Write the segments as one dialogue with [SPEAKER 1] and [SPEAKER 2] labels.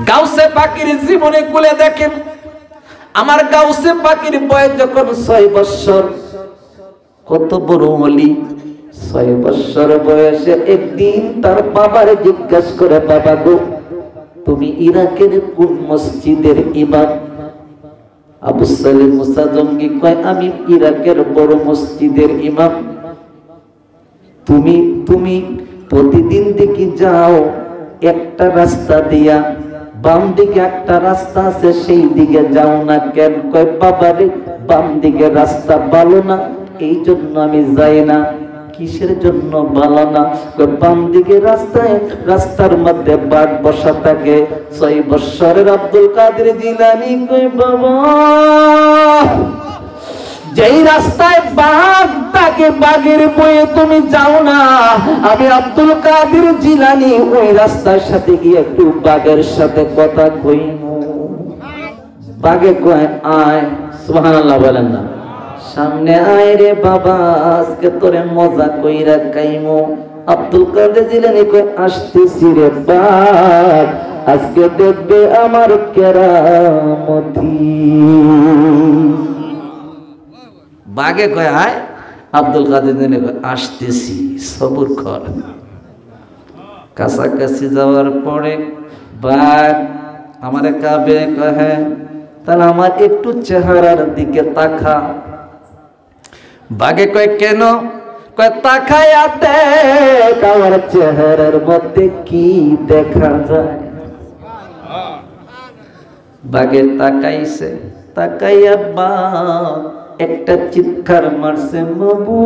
[SPEAKER 1] গাউসে পাকের জীবনে খুলে দেখেন, আমার গাউসে পাকের বয়স যখন 6 বছর, কত বড় ওলি। 6 বছর বয়সে একদিন তার বাবারে জিজ্ঞাসা করে, বাবা গো, তুমি ইরাকের কোন মসজিদের ইমাম? আবু সালেম মুসা জঙ্গি কয়, আমি ইরাকের বড় মসজিদের ইমাম। তুমি প্রতিদিন দেখি যাও একটা রাস্তা দিয়া, বাম দিকে একটা রাস্তা আছে, সেই দিকে যাও না কেন? কয়, বাবারে বাম দিকে রাস্তা ভালো না, এই জন্য আমি যাই না। কিসের জন্য ভালো না? কয়, বাম দিকে রাস্তার মধ্যে বাঘ বসা থাকে। 6 বছরের আব্দুল কাদের জিলানী কয়, বাবা যেই রাস্তায় বাঘ থাকে, বাঘের বয়ে তুমি যাও না, আমি আব্দুল কাদের জিলানী ওই রাস্তার সাথে গিয়ে একটু বাঘের সাথে কথা কইমু। বাঘে কয়, আয়। সুবহানাল্লাহ বলেন না? সামনে আয় রে বাবা, আজকে তোরে মজা কইরা খাইমু। আব্দুল কাদের জিলানী কয়, আসতেছি রে বাঘ, আজকে দেখবে আমার কেরামতি। বাঘে কয়, আয়। আব্দুল কাদের জিলানী কয়, আসতেছি, সবুর কর। কাছাকাছি যাওয়ার পরে বাঘ আমারে কাবে কয়, হ্যাঁ তাহলে আমার একটু চেহারার দিকে তাকা। বাঘে কয়, কেন? কয়, তাকায়া দেখ আমার চেহারার মধ্যে কি দেখা যায়। বাঘে তাকাইছে, তাকাইয়া বাঘ একটা চিৎকার মারছে, মাবু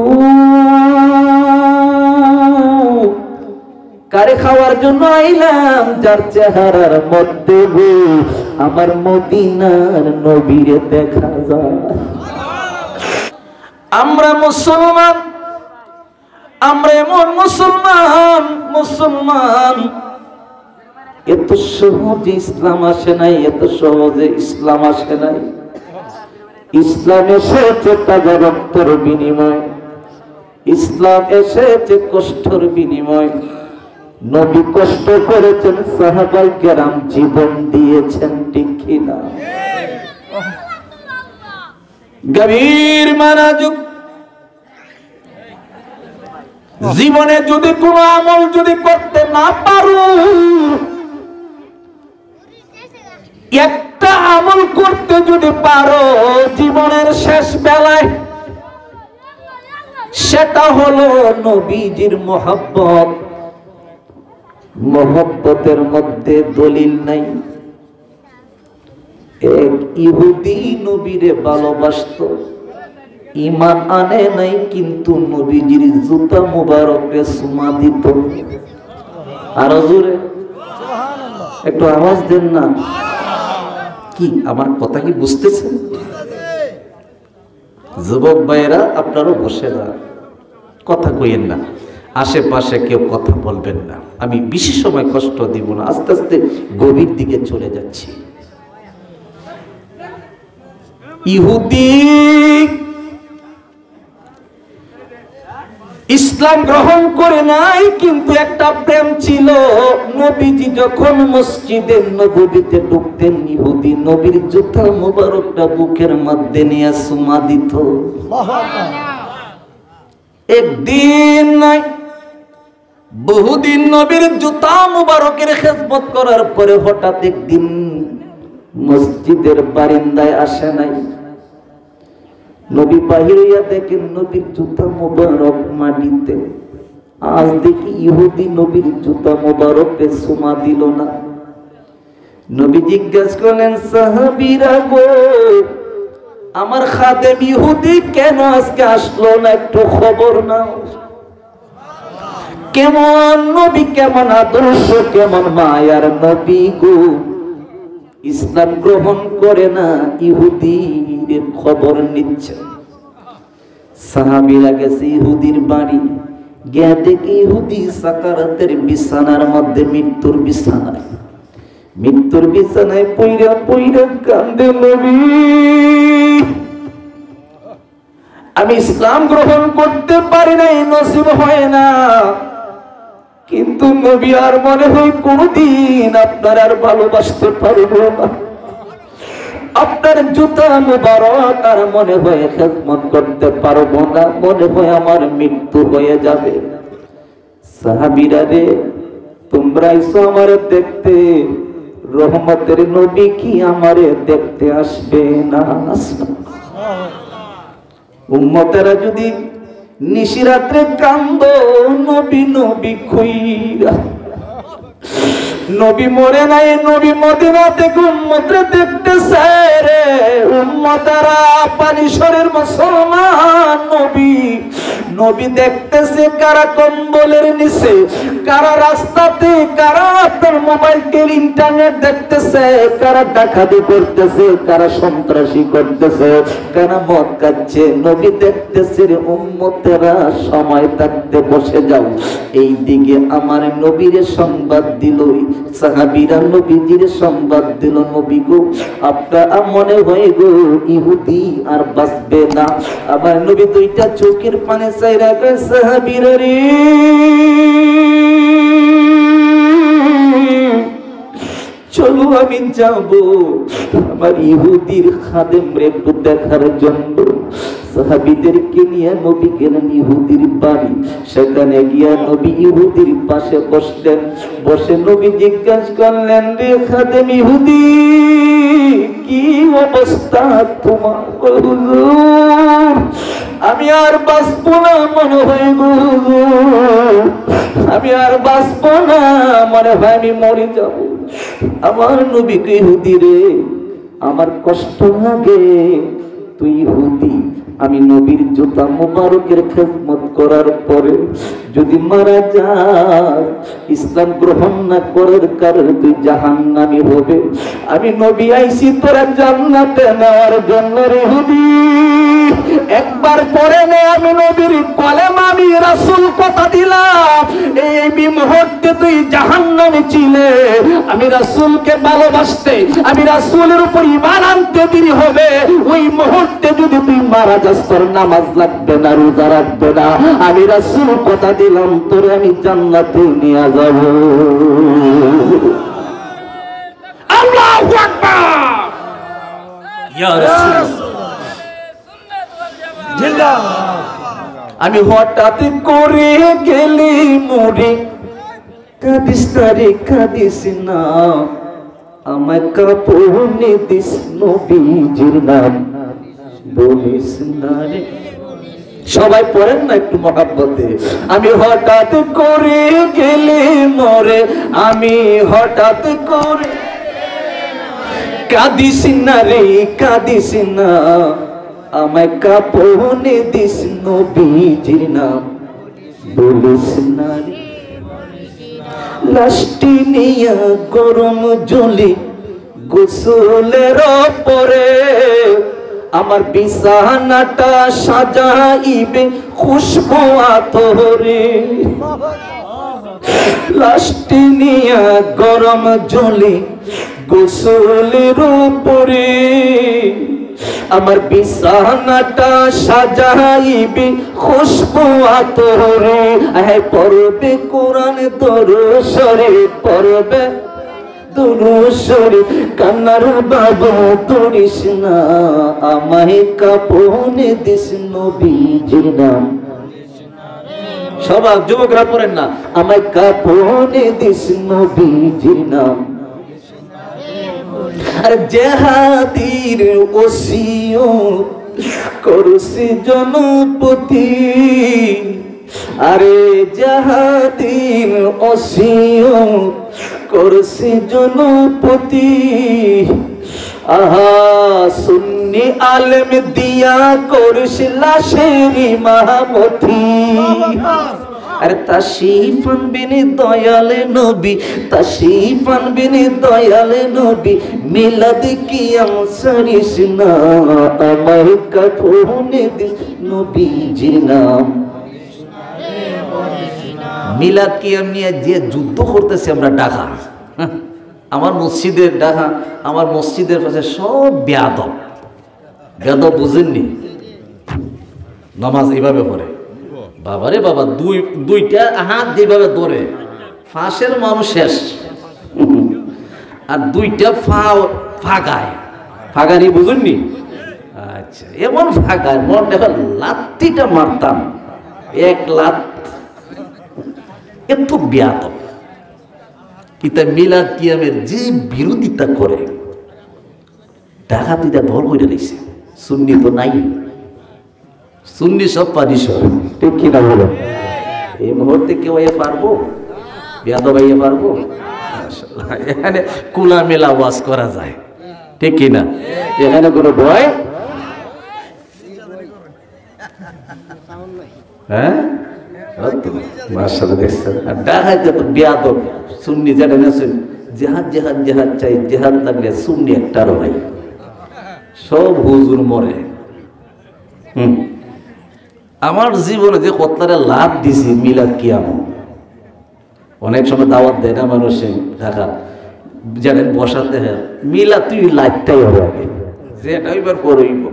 [SPEAKER 1] কারে খাওয়ার জন্য আইলাম? যার চেহারার মধ্যে আমার মদিনার নবীরে দেখা যায়। আমরা মুসলমান, আমরা এমন মুসলমান এত সহজে ইসলাম আসে নাই, এত সহজে ইসলাম আসে নাই। ইসলাম এসেছে তাজা রক্তের বিনিময়, ইসলাম এসেছে কষ্টের বিনিময়। নবী কষ্ট করেছেন, সাহাবায়ে কেরাম জীবন দিয়েছেন, ঠিক কিনা? গভীর মনোযোগ। জীবনে যদি কোনো আমল যদি করতে না পারো, একটা আমল করতে যদি পারো জীবনের শেষ বেলায়, সেটা হলো নবীজির মহব্বত। মহব্বতের মধ্যে দলিল নাই। এক ইহুদি নবীরে ভালোবাসতো, ঈমান আনে নাই, কিন্তু নবীজির জুতা মুবারকে চুমা দিত। আরো জোরে একটু আওয়াজ দেন না। কি আমার কথা কি বুঝতেছেন? যুবক ভাইয়েরা আপনারও বসে যান, কথা কইেন না, আশেপাশে কেউ কথা বলবেন না। আমি বেশি সময় কষ্ট দিব না, আস্তে আস্তে গভীর দিকে চলে যাচ্ছি। ইহুদি ইসলাম গ্রহণ করে নাই, কিন্তু একটা প্রেম ছিল। নবীজি যখন মসজিদে নববীতে ঢুকতেন, ইহুদি নবীর জুতা মুবারকটা বুকের মধ্যে নিয়ে চুমা দিত। একদিন নাই, বহুদিন নবীর জুতা মুবারকের খেদমত করার পরে হঠাৎ একদিন মসজিদের বারিন্দায় আসে নাই। নবী বাহির হইয়া দেখেন নবীর জুতা মুবারক মাটিতে। আজ দেখি ইহুদি নবীর জুতা মুবারকে চুমা দিল না। নবী জিজ্ঞাসা করলেন, সাহাবীরা গো, আমার খাদেম ইহুদি কেন আজকে আসলো না? একটু খবর নাও। কেমন নবী, কেমন আদর্শ, কেমন মায়ার নবী গো, ইসলাম গ্রহণ করে না, ইহুদির খবর নিচ্ছে। সাহাবীরা গেছে ইহুদির বাড়ি, গিয়ে দেখে ইহুদি সাকারাতের বিছানার মধ্যে, মৃত্যুর বিছানায় পইরা পইরা কান্দে, নবী আমি ইসলাম গ্রহণ করতে পারি নাই, নসিব হয় না, কিন্তু নবী আর মনে হয় কোনদিন আপনার আর ভালোবাসতে পারবো না, আপনার জুতা মুবারক আর মনে হয় খেদমত করতে পারবো না, মনে হয় আমার মৃত্যু হয়ে যাবে। সাহাবীরা রে, তোমরা এসো আমারে দেখতে, রহমতের নবী কি আমারে দেখতে আসবে না? উম্মতেরা যদি নিশিরাত্রে কান্দ নবী নবী কইরা, নবী মরে নাই, নবী মদিনা থেকে উম্মতরে দেখতেছে রে। উম্মতেরা পানিশ্বরের মুসলমান, নবী নবী দেখতেছে কারা কম্বলের নিচে, কারা রাস্তাতে, কারা আপনার মোবাইলকে ইন্টারনেট দেখতেছে, কারা ডাকাতি করতেছে, কারা সন্ত্রাসী করতেছে, কারা মদ খাচ্ছে, নবী দেখতেছে রে। উম্মতেরা সময় থাকতে বসে যাও। এই দিকে আমার নবীর সংবাদ দিল, সাহাবীরা নবীজির সংবাদ দিল, নবী গো আপনার মনে হয় গো ইহুদি আর বাঁচবে না। আমার নবী দুইটা চোখের পানে চাইরা কয়, সাহাবীরা রে, চলো আমি যাব আমার ইহুদির খাদেম রে একটু দেখার জন্য। সাহাবীদেরকে নিয়ে নবী গেলেন ইহুদির বাড়ি। সেখানে গিয়া নবী ইহুদির পাশে বসলেন। বসে নবী জিজ্ঞাসা করলেন, রে খাদেম ইহুদি, কি অবস্থা তোমার? হুজুর, আমি আর বাঁচবো না মনে হয় গো, আমি আর বাঁচবো না মনে হয়, আমি মরে যাব। আমার নবীকে, ইহুদি রে, আমার কষ্ট লাগে, তুই ইহুদি, আমি নবীর জুতা মুবারকের খেদমত করার পরে যদি মারা যায়, ইসলাম গ্রহণ না করার কারণে তুই জাহান্নামী হবে। আমি নবী আইছি তোরা জান্নাতে নেওয়ার জন্য রে ইহুদি, একবার পরে নে আমি নবীর কলেমা, আমি রাসূল কথা দিলাম, এই মুহূর্তে তুই জাহান্নামে ছিলে। আমি রাসূলকে ভালোবাসতে, আমি রাসূলের উপর ঈমান আনতে দেরি হবে। ওই মুহূর্তে যদি তুই মারা যাস, তোর নামাজ লাগবে না, রোজা রাখবে না। আমি রাসূল কথা দিলাম, তোরে আমি জান্নাতে নিয়ে যাব। আল্লাহু আকবার। ইয়া রাসূল, আমি হঠাৎ করে গেলি মরে, কাঁদিস না রে কাঁদিস না, আমায় কাপড়ে দিস নবীজির নাম বলিস না রে। সবাই পড়েন না একটু মহাব্বতে। আমি হঠাৎ করে গেলে মরে, আমি হঠাৎ করে, কাঁদিস না রে কাঁদিস না, আমায় কাপড়ে দিস নবীজির নাম বলিস না রে। লাশটি নিয়া গরম জলে গোসলের পরে, আমার বিছানাটা সাজাইবে খুশবু আতরে। লাশটি নিয়া গরম জলে গোসলের পরে, আমার বিছানাটা সাজাইবে খুশবু আতরে। পড়বে কোরআন দরুশরে, পড়বে দরুশরে, কান্নার বাবু তুলিস না, আমায় কাপড়ে দিস নবীজির নাম। সবাই যুবকরা পড়েন না, আমায় কাপড়ে দিস নবীজির নাম। আর জেহাদির ওসিয়ত করছি জনপতি, আরে জেহাদির ওসিয়ত করছি জনপতি। আহা সুন্নি আলেম দিয়া করিস লাশের ইমামতি। আরে তাশরীফ আনবেন দয়ালে নবী, তাশরীফ আনবেন দয়ালে নবী, মিলাদ কিয়াম সারিস না, আমার কাফনে দিস নবীজির নাম। মিলাদ কিয়াম নিয়ে যে যুদ্ধ করতেছে আমরা ঢাকা, আমার মসজিদের ঢাকা, আমার মসজিদের পাশে সব বেয়াদব। বেয়াদব বুঝেননি? নামাজ এইভাবে পড়ে, বাবারে বাবা, দুইটা হাত যেভাবে ধরে ফাঁসের মানুষ শেষ, আর দুইটা ফাগায়, ফাগানি বুঝুননি? আচ্ছা, এমন ফাগায় মন দেখা লাত্তিটা মারতাম, এক লাত একটু ব্যাতক কিতা মিলাদ কিয়ামের যে বিরোধিতা করে ডাকাতিটা ভর করে রয়েছে। সুন্নি তো নাই, সুন্নি সব পারি সব, ঠিক কিনা বলো? এই মুহূর্তে কেউ এ পারবো, বিয়াদ ভাইয়ে পারবো? এখানে কুলা মেলা ওয়াজ করা যায়, ঠিক কিনা? এখানে কোনো ভয়, হ্যাঁ মাশাআল্লাহ দেখছেন। আর ডাকাইতে তো বিয়াদ সুন্নি যেটা না শুনি জেহাদ জেহাদ জেহাদ চাই, জেহাদ লাগলে সুন্নি একটারও নাই, সব হুজুর মরে। আমার জীবনে যে কতটা লাভ দিছি মিলাদ কিয়াম, অনেক সময় দাওয়াত দেয় না মানুষে ঢাকা জানেন বসাতে, হ্যাঁ মিলাদ তুই লাইটটাই হবে আগে, যেটা এবার পড়ইব।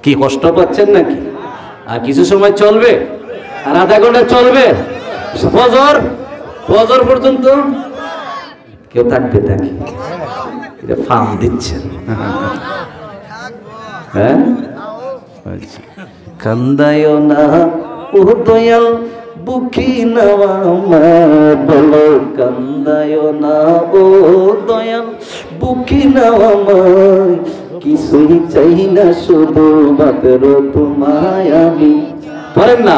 [SPEAKER 1] কি কষ্ট পাচ্ছেন নাকি? আর কিছু সময় চলবে, আর আধা ঘন্টা চলবে, ফজর ফজর পর্যন্ত কেউ থাকবে নাকি? এটা ফার্ম দিচ্ছেন, হ্যাঁ? কান্দায় না ও দয়াল বুকি নেওয়া বলো, কান্দায় না ও দয়াল বুকি নেওয়া কিছুই চাই না শুধু মাত্র তোমায় আমি, পারেন না?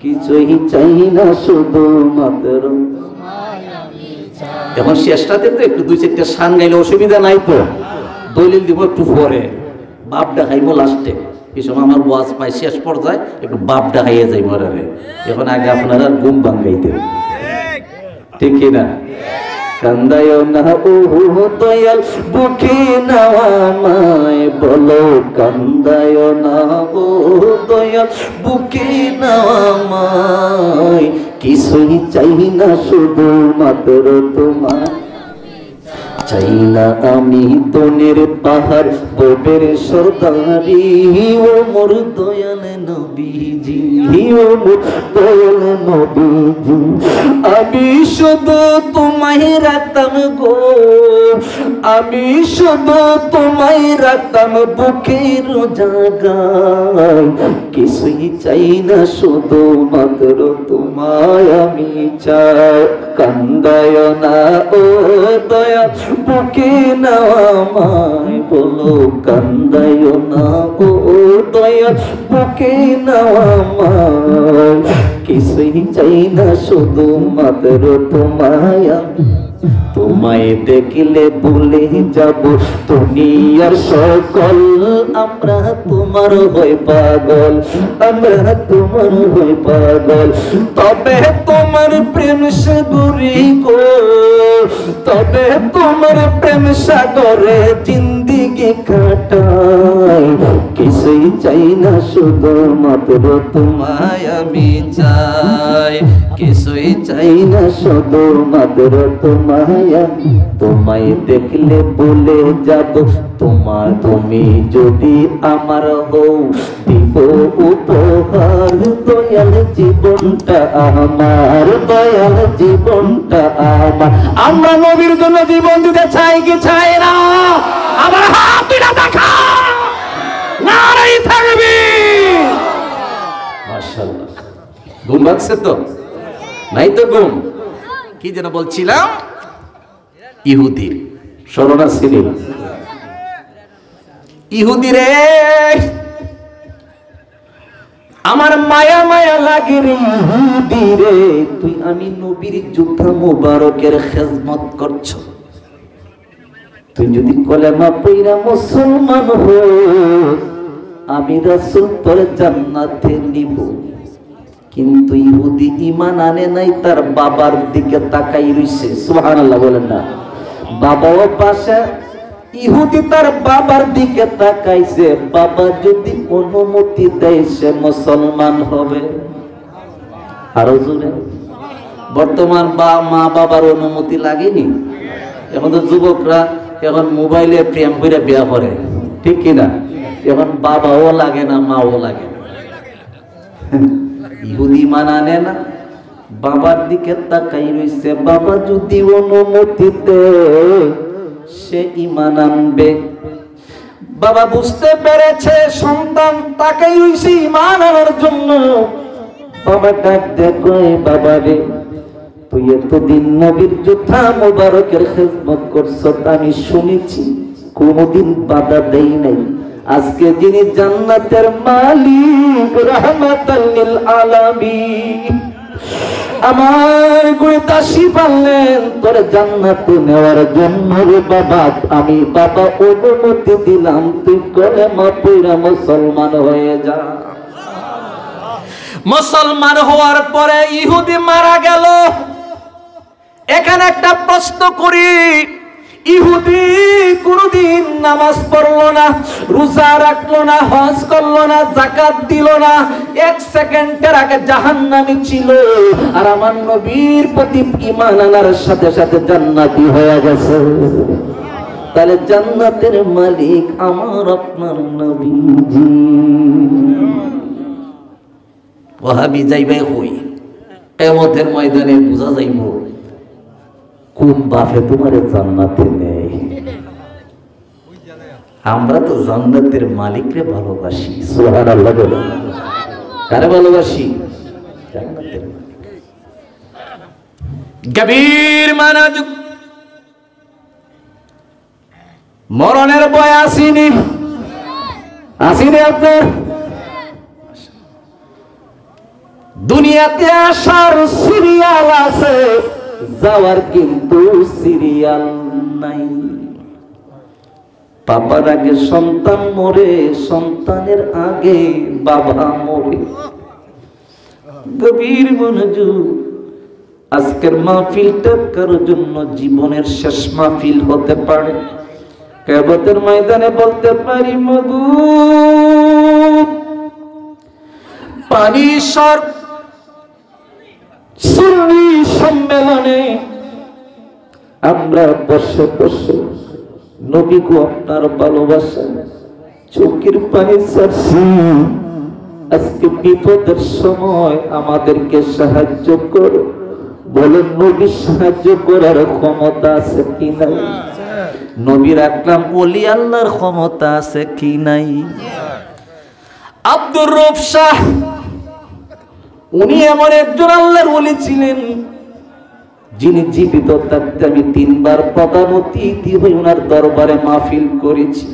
[SPEAKER 1] কিছুই চাই না শুধু মাত্র। এখন শেষটাতে তো একটু দুই চারটা শান গাইলে অসুবিধা নাই তো, দলিল দিব একটু পরে, বাপ ডাকাইবো লাস্টে। এই সময় আমার ওয়াজ পাই শেষ পর্যায়ে একটু বাপ ডাকাইয়া যাই মরারে। এখন আগে আপনারা ঘুম ভাঙ্গাইতেন, ঠিক কিনা? কান্দায় না ও দয়াল বুকে নেওয়া মায় বলো, কান্দায় না ও দয়াল বুকে নেওয়া মায় কিছুই চাই না শুধু মাত্র তোমার। চাই না আমি দনের পাহাড় ববের সরদারি, ও মোর দয়াল নবীজি, ও মোর দয়াল নবীজি। আমি শুধু তোমায় রাখতাম গো, আমি শুধু তোমায় রাখতাম বুকের জায়গায়, কিছুই চাই না শুধু মাত্র তোমায় আমি চাই। কান্দায় না ও দয়া বুকে নেওয়া মায় বলো, কান্দায় না ও দয়া বুকে নেওয়া মায় কিছুই চাই না শুধু মাত্র তোমায় আমি। তোমায় দেখলে ভুলে যাব দুনিয়ার সকল, আমরা তোমার হই পাগল, আমরা তোমার হই পাগল। তবে তোমার প্রেম সাগরে গো, তবে তোমার প্রেম সাগরে জিন্দিগি কাটাই, কিছুই চাই না শুধু মাত্র তোমায় আমি চাই, কিছুই চাই না শুধু মাত্র তোমায়। তোমায় দেখলে বলে যাব তোমার, তুমি যদি আমার হও দিব উপহার, দয়াল জীবনটা আমার, দয়াল জীবনটা আমার। আমরা নবীর জন্য জীবন দিতে চাই কি চাই না? আমার হাত দুইটা দেখা, নারাই তাকবীর। মাশাআল্লাহ, ঘুম ভাগছে তো? নাই তো ঘুম? কি যেন বলছিলাম? ইহুদির শরণা ছিলেন। ইহুদিরে আমার মায়া মায়া লাগে রে ইহুদিরে, তুই আমি নবীর জুতা মুবারকের খেজমত করছো, তুই যদি কলেমা পইরা মুসলমান হস আমি রাসূল তোর জান্নাতে নিব। কিন্তু ইহুদি ঈমান আনে নাই, তার বাবার দিকে তাকাই রইছে। সুবহানাল্লাহ বলেন না? বাবাও পাশে, ইহুদি তার বাবার দিকে তাকাইছে, বাবা যদি অনুমতি দেয় সে মুসলমান হবে। আরো জোরে, বর্তমান মা বাবার অনুমতি লাগেনি। এখন তো যুবকরা এখন মোবাইলে প্রেম করে বিয়া করে, ঠিক কিনা? এখন বাবাও লাগে না, মাও লাগে না। ইহুদি ঈমান আনে না, বাবার দিকে তাকাই রইছে, বাবা যদি অনুমতি দেয় সে ঈমান আনবে। বাবা বুঝতে পেরেছে সন্তান তাকাই রইছে ঈমান আনার জন্য। বাবা ডাক দেখো, বাবা রে তুই এতদিন নবীর জুতা মোবারকের খেদমত করছ, আমি শুনেছি কোনদিন বাধা দেই নাই। আজকে যিনি জান্নাতের মালিক রাহমাতাল লিল আলামিন আমার গুরুদাসী পারলেন তোর জান্নাতে নেওয়ার জন্য রে বাবা, আমি বাবা অনুমতি দিলাম, তুই কলেমা পড়া মুসলমান হয়ে যা। মুসলমান হওয়ার পরে ইহুদি মারা গেল। এখানে একটা প্রশ্ন করি, ইহুদি কোনদিন নামাজ পড়লো না, রোজা রাখলো না, হজ করলো না, যাকাত দিল না, এক সেকেন্ডের আগে জাহান্নামী ছিল, আর আমার নবীর প্রতি ঈমান আনার সাথে সাথে জান্নাতি হয়ে গেছে। তাহলে জান্নাতের মালিক আমার আপনার নবীজি। ওহাবি যাইবে হই কিয়ামতের ময়দানে বুঝা যাইব কোন বাপে তোমার জান্নাতে নেই। আমরা তো জান্নাতের মালিককে ভালোবাসি, সুবহানাল্লাহ বলেন। কারে ভালোবাসি? জান্নাতের মালিক। গভীর মানাজুক মরণের ভয় আসেনি, আসেনি আপনার? দুনিয়াতে আসার সিরিয়াল আছে, যাওয়ার কিন্তু সিরিয়াল নাই। বাবার আগে সন্তান মরে, সন্তানের আগে বাবা মরে। গভীর মনোযোগ। আজকের মাহফিলটা কারোর জন্য জীবনের শেষ মাহফিল হতে পারে। কিয়ামতের ময়দানে বলতে পারি মাবুদ পানিসর সুন্নি সম্মেলনে আমরা বসে বসে নবী গো আপনার ভালোবাসা চোখের পানি ছাড়ছি, আজকে বিপদের সময় আমাদেরকে সাহায্য করো। বলেন নবী সাহায্য করার ক্ষমতা আছে কি নাই? নবীর আকরাম ওলি আল্লাহর ক্ষমতা আছে কি নাই? আব্দুর রউফ শাহ উনি এমন একজন আল্লাহর ওলি ছিলেন যিনি জীবিত থাকতে আমি 3 বার প্রধান অতিথি হয়ে ওনার দরবারে মাহফিল করেছি।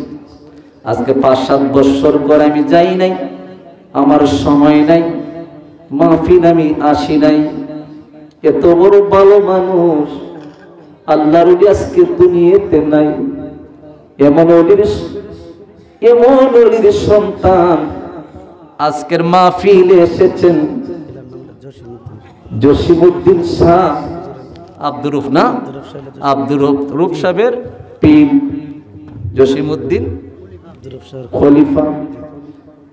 [SPEAKER 1] আজকে 5-7 বছর পর আমি যাই নাই, আমার সময় নাই, মাহফিল আমি আসি নাই। এত বড় ভালো মানুষ আল্লাহর ওলি আজকে দুনিয়াতে নাই। এমন ওলির সন্তান আজকের মাহফিলে এসেছেন। জসিমউদ্দিন শাহ আব্দুর রউফ না, আব্দুর রউফ সাহেবের পীর জসিমউদ্দিন খলিফা,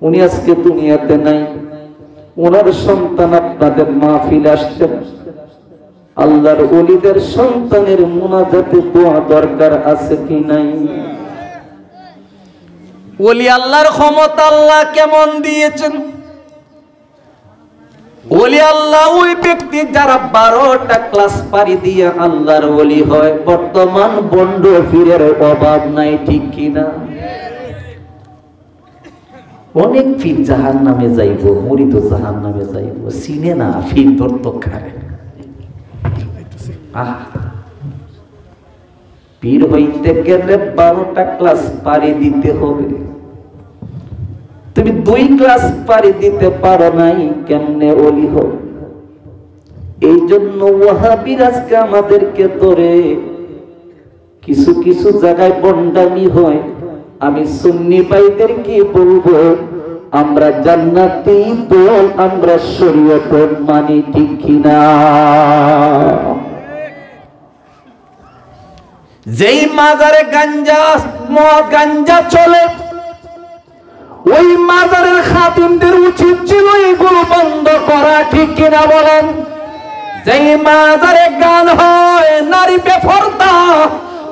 [SPEAKER 1] উনি আজকে দুনিয়াতে নাই। ওনার সন্তান আপনাদের মাহফিলে আসছেন। আল্লাহর ওলিদের সন্তানের মুনাজাতে দোয়া দরকার আছে কি নাই? ওলি আল্লাহর ক্ষমতা আল্লাহ কেমন দিয়েছেন? ওলি আল্লাহ ওই ব্যক্তি যারা 12টা ক্লাস পারি দিয়ে আল্লাহর ওলি হয়। বর্তমান বন্ড ফিরের অভাব নাই, ঠিক কিনা? অনেক ফির জাহান্নামে যাইব, মুরিদ জাহান্নামে যাইব, চিনে না ফির দর্ত খায়। পীর হইতে গেলে 12টা ক্লাস পারি দিতে হবে। তুমি 2 ক্লাস পারি দিতে পারো নাই, কেমনে ওলি হবে? এই জন্য ওয়াহাবীর আজকে আমাদেরকে ধরে কিছু কিছু জায়গায় বন্ডামি হয়। আমি সুন্নি ভাইদেরকে বলবো, আমরা জান্নাতি দল, আমরা শরীয়তের মানি, ঠিক কিনা? যেই মাজারে গাঞ্জা চলে, ওই মাজারের খাদিমদের উচিত ছিল এগুলো বন্ধ করা, ঠিক কিনা বলেন? যেই মাজারে গান হয়, নারী বেপরদা,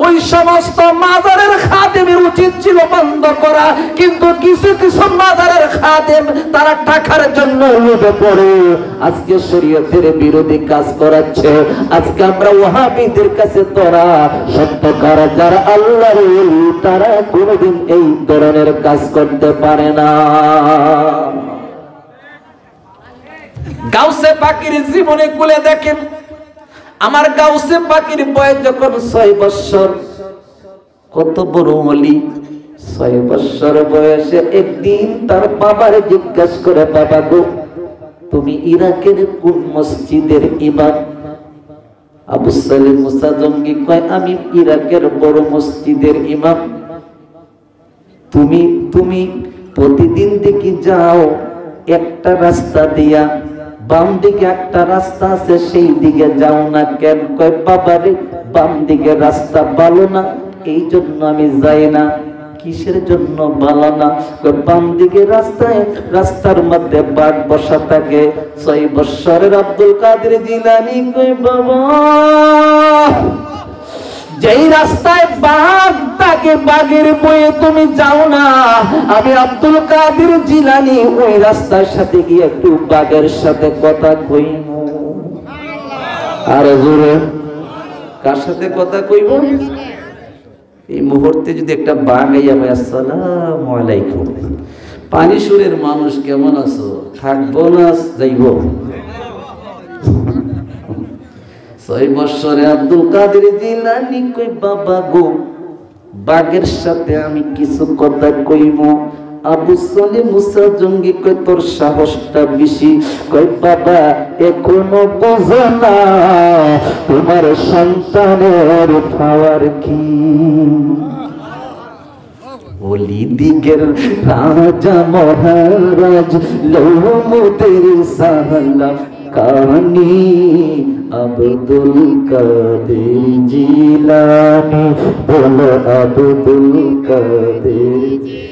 [SPEAKER 1] ওই ওই সমস্ত মাজারের খাদেমের উচিত ছিল বন্ধ করা, কিন্তু কিছু কিছু মাজারের খাদেম তারা টাকার জন্য লোভে পড়ে আজকে শরীয়তের বিরোধী কাজ করাচ্ছে। আজকে আমরা ওয়াহাবিদের কাছে তোরা সত্যকার যারা আল্লাহর ওলি তারা কোনোদিন এই ধরনের কাজ করতে পারে না। গাউসে পাকের জীবনে খুলে দেখেন, আমার গাউসে পাকের বয়স যখন 6 বছর, কত বড় ওলি, 6 বছর বয়সে একদিন তার বাবার জিজ্ঞাসা করে, বাবা গো তুমি ইরাকের কোন মসজিদের ইমাম? আবু সালেম মুসা জঙ্গি কয়, আমি ইরাকের বড় মসজিদের ইমাম। তুমি প্রতিদিন দেখি যাও একটা রাস্তা দিয়া, বাম দিকে একটা রাস্তা আছে সেই দিকে যাও না কেন? কয় বাবারে বাম দিকে রাস্তা ভালো না এই জন্য আমি যাই না। কিসের জন্য ভালো না? বাম দিকে রাস্তার মধ্যে বাঘ বসা থাকে। 6 বছরের আব্দুল কাদের জিলানী কয় বাবা যেই রাস্তায় বাঘ থাকে বাঘের বয়ে তুমি যাও না, আমি আব্দুল কাদের জিলানী ওই রাস্তার সাথে গিয়ে একটু বাঘের সাথে কথা কইব। আর জোরে কার সাথে কথা কইব? এই মুহূর্তে যদি একটা বাঘ আইয়া ভাই আসসালামু আলাইকুম, পানিশুরের মানুষ কেমন আছো, থাকবো না যাইব? 6 বছরে আব্দুল কাদের জিলানী কই বাবা গো বাঘের সাথে আমি কিছু কথা কইব। আবু সালেম মুসা জঙ্গি কই তোর সাহসটা বেশি। কই বাবা এখনো বোঝো না তোমার সন্তানের পাওয়ার কি? ওলি দিগের রাজা মহারাজ লোমদের সালাম কানি আব্দুল কাদের জিলানী, বলো আব্দুল কাদের জিলানী,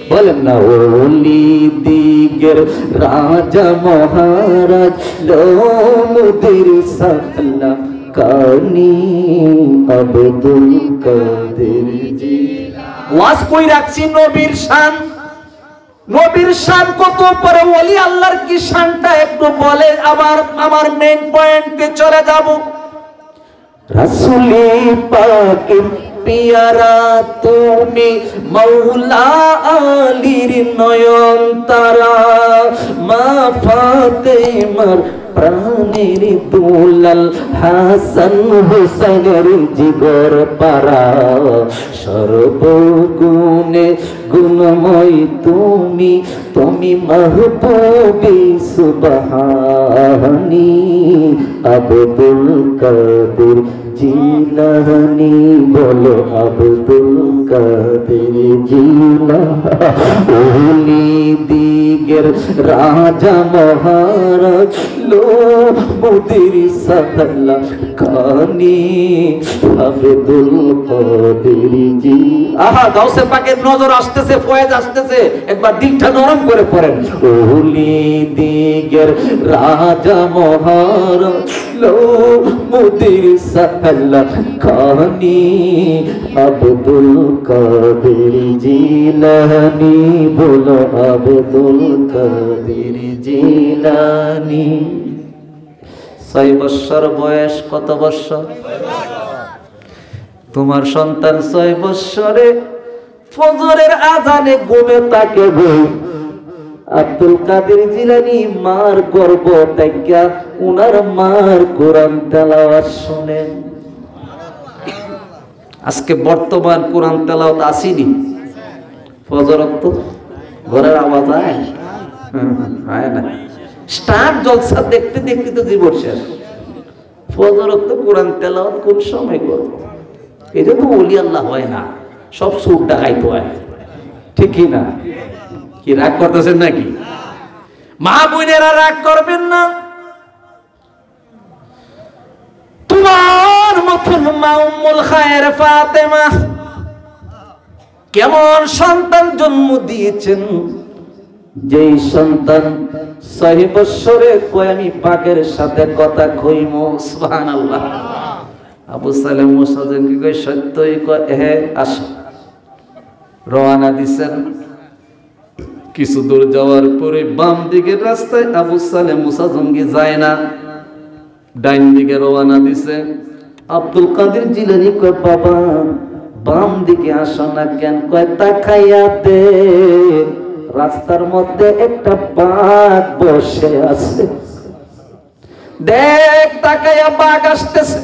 [SPEAKER 1] বলেন না ওলি দিগের রাজা মহারাজ লোমদের সালাম কানি আব্দুল কাদের জিলানী। ওয়াজ কই রাখছি নবীর শান, নবীর শান কত পরে ওলি আল্লাহর কি শানটা একটু বলে আবার আমার মেইন পয়েন্টে চলে যাব। রাসূল পাকের পিয়ারা তুমি মাওলা আলীর নয়ন তারা, মা ফাতেমার প্রাণের দুলাল হাসান হোসেনের জিগর পারা, সর্বগুণে গুণময় তুমি, তুমি মাহবুবে সুবহানী আব্দুল কাদের জিলানী, বলো আব্দুল কাদের জিলানী। ওলি দিগের রাজা মহারাজ লোমদের সালাম কানি আব্দুল কাদের জিলানী। আহা গাউসে পাকের নজর আসতেছে, ফয়েজ আসতেছে, একবার দিলটা নরম করে পড়েন। ওলি দিগের রাজা মহারাজ লোমদের সালাম কানি আব্দুল কাদের জিলানী, বলো আব্দুল কাদের জিলানী। 6 বছর বয়স, কত বছর? তোমার সন্তান 6 বছরে ফজরের আযানে ঘুমে থাকে গো। আব্দুল কাদের জিলানী মার গর্ভ থেকে উনার মার কোরআন তেলাওয়াত শুনেন। আজকে বর্তমান কোরআন তেলাওয়াত আসেনি, ফজর তো ঘরের আওয়াজ আয় না, স্টার জলসা দেখতে দেখতে তো জীবন শেষ। ফজর তো কোরআন তেলাওয়াত কোন সময় করবো? এটা তো ওলি আল্লাহ হয় না, সব সুর ডাকাইতে হয়, ঠিক কি না? কি রাগ করতেছেন নাকি? মা বোনেরা রাগ করবেন না। তোমার মতন মা উম্মুল খায়ের ফাতেমা কেমন সন্তান জন্ম দিয়েছেন, যেই সন্তান 6 বছরে কয় আমি পাকের সাথে কথা কইমু। সুবহানাল্লাহ। আবু সালেম মুসা জঙ্গি কয় সত্যই? কয় হে আসো। রওনা দিছেন। কিছু দূর যাওয়ার পরে বাম দিকের রাস্তায় আবু সালেম মুসা জঙ্গি যায় না, ডাইন দিকে রওনা দিছে। আব্দুল কাদের জিলানী কয় বাবা বাম দিকে আসো না কেন? কয় তাকাইয়া দে, রাস্তার মধ্যে একটা বাঘ বসে আছে, দেখ তাকাইয়া বাঘ আসতেছে।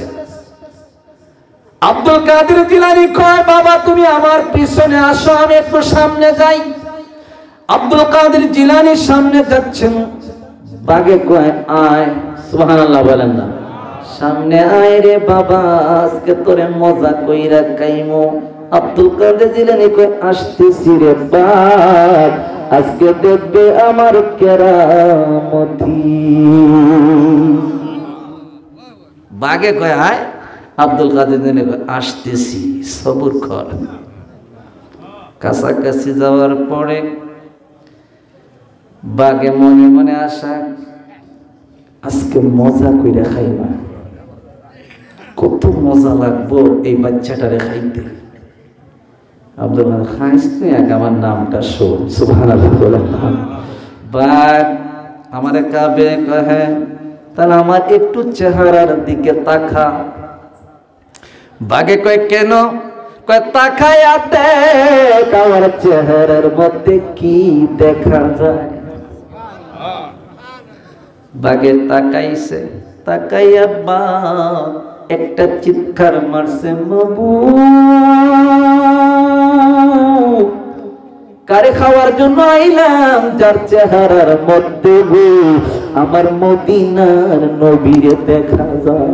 [SPEAKER 1] আব্দুল কাদের জিলানী কয় বাবা তুমি আমার পিছনে আসো, আমি একটু সামনে যাই। আব্দুল কাদের জিলানীর সামনে যাচ্ছেন, বাঘে কয় আয়। সুবহানাল্লাহ বলেন না। সামনে আয় রে বাবা, আজকে তোরে মজা কইরা খাইমু। আব্দুল কাদের জিলানী কয় আসতেছি রে বাঘ, আজকে দেখবে আমার কেরামতি। বাঘে কয় আয়, আব্দুল কাদের জিলানী কয় আসতেছি, সবুর কর। কাছাকাছি যাওয়ার পরে বাঘে মনে মনে আসা, আজকে মজা কইরা খাইবা, কত মজা লাগবো এই বাচ্চাটারে খাইতে। আব্দুল কাদের খাইস নি, আগে আমার নামটা শোন। সুবহানাল্লাহ বলেন। বাঘ আমারে কাবে কহে, তাহলে আমার একটু চেহারার দিকে তাকা। বাঘে কয় কেন? কয় তাকায়া দেখ আমার চেহারার মধ্যে কি দেখা যায়। বাঘে তাকাইছে, তাকাইয়া বাঘ একটা চিৎকার মারছে, বাবু কারে খাওয়ার জন্য আইলাম? যার চেহারার মধ্যে আমার মদিনার নবীরে দেখা যায়,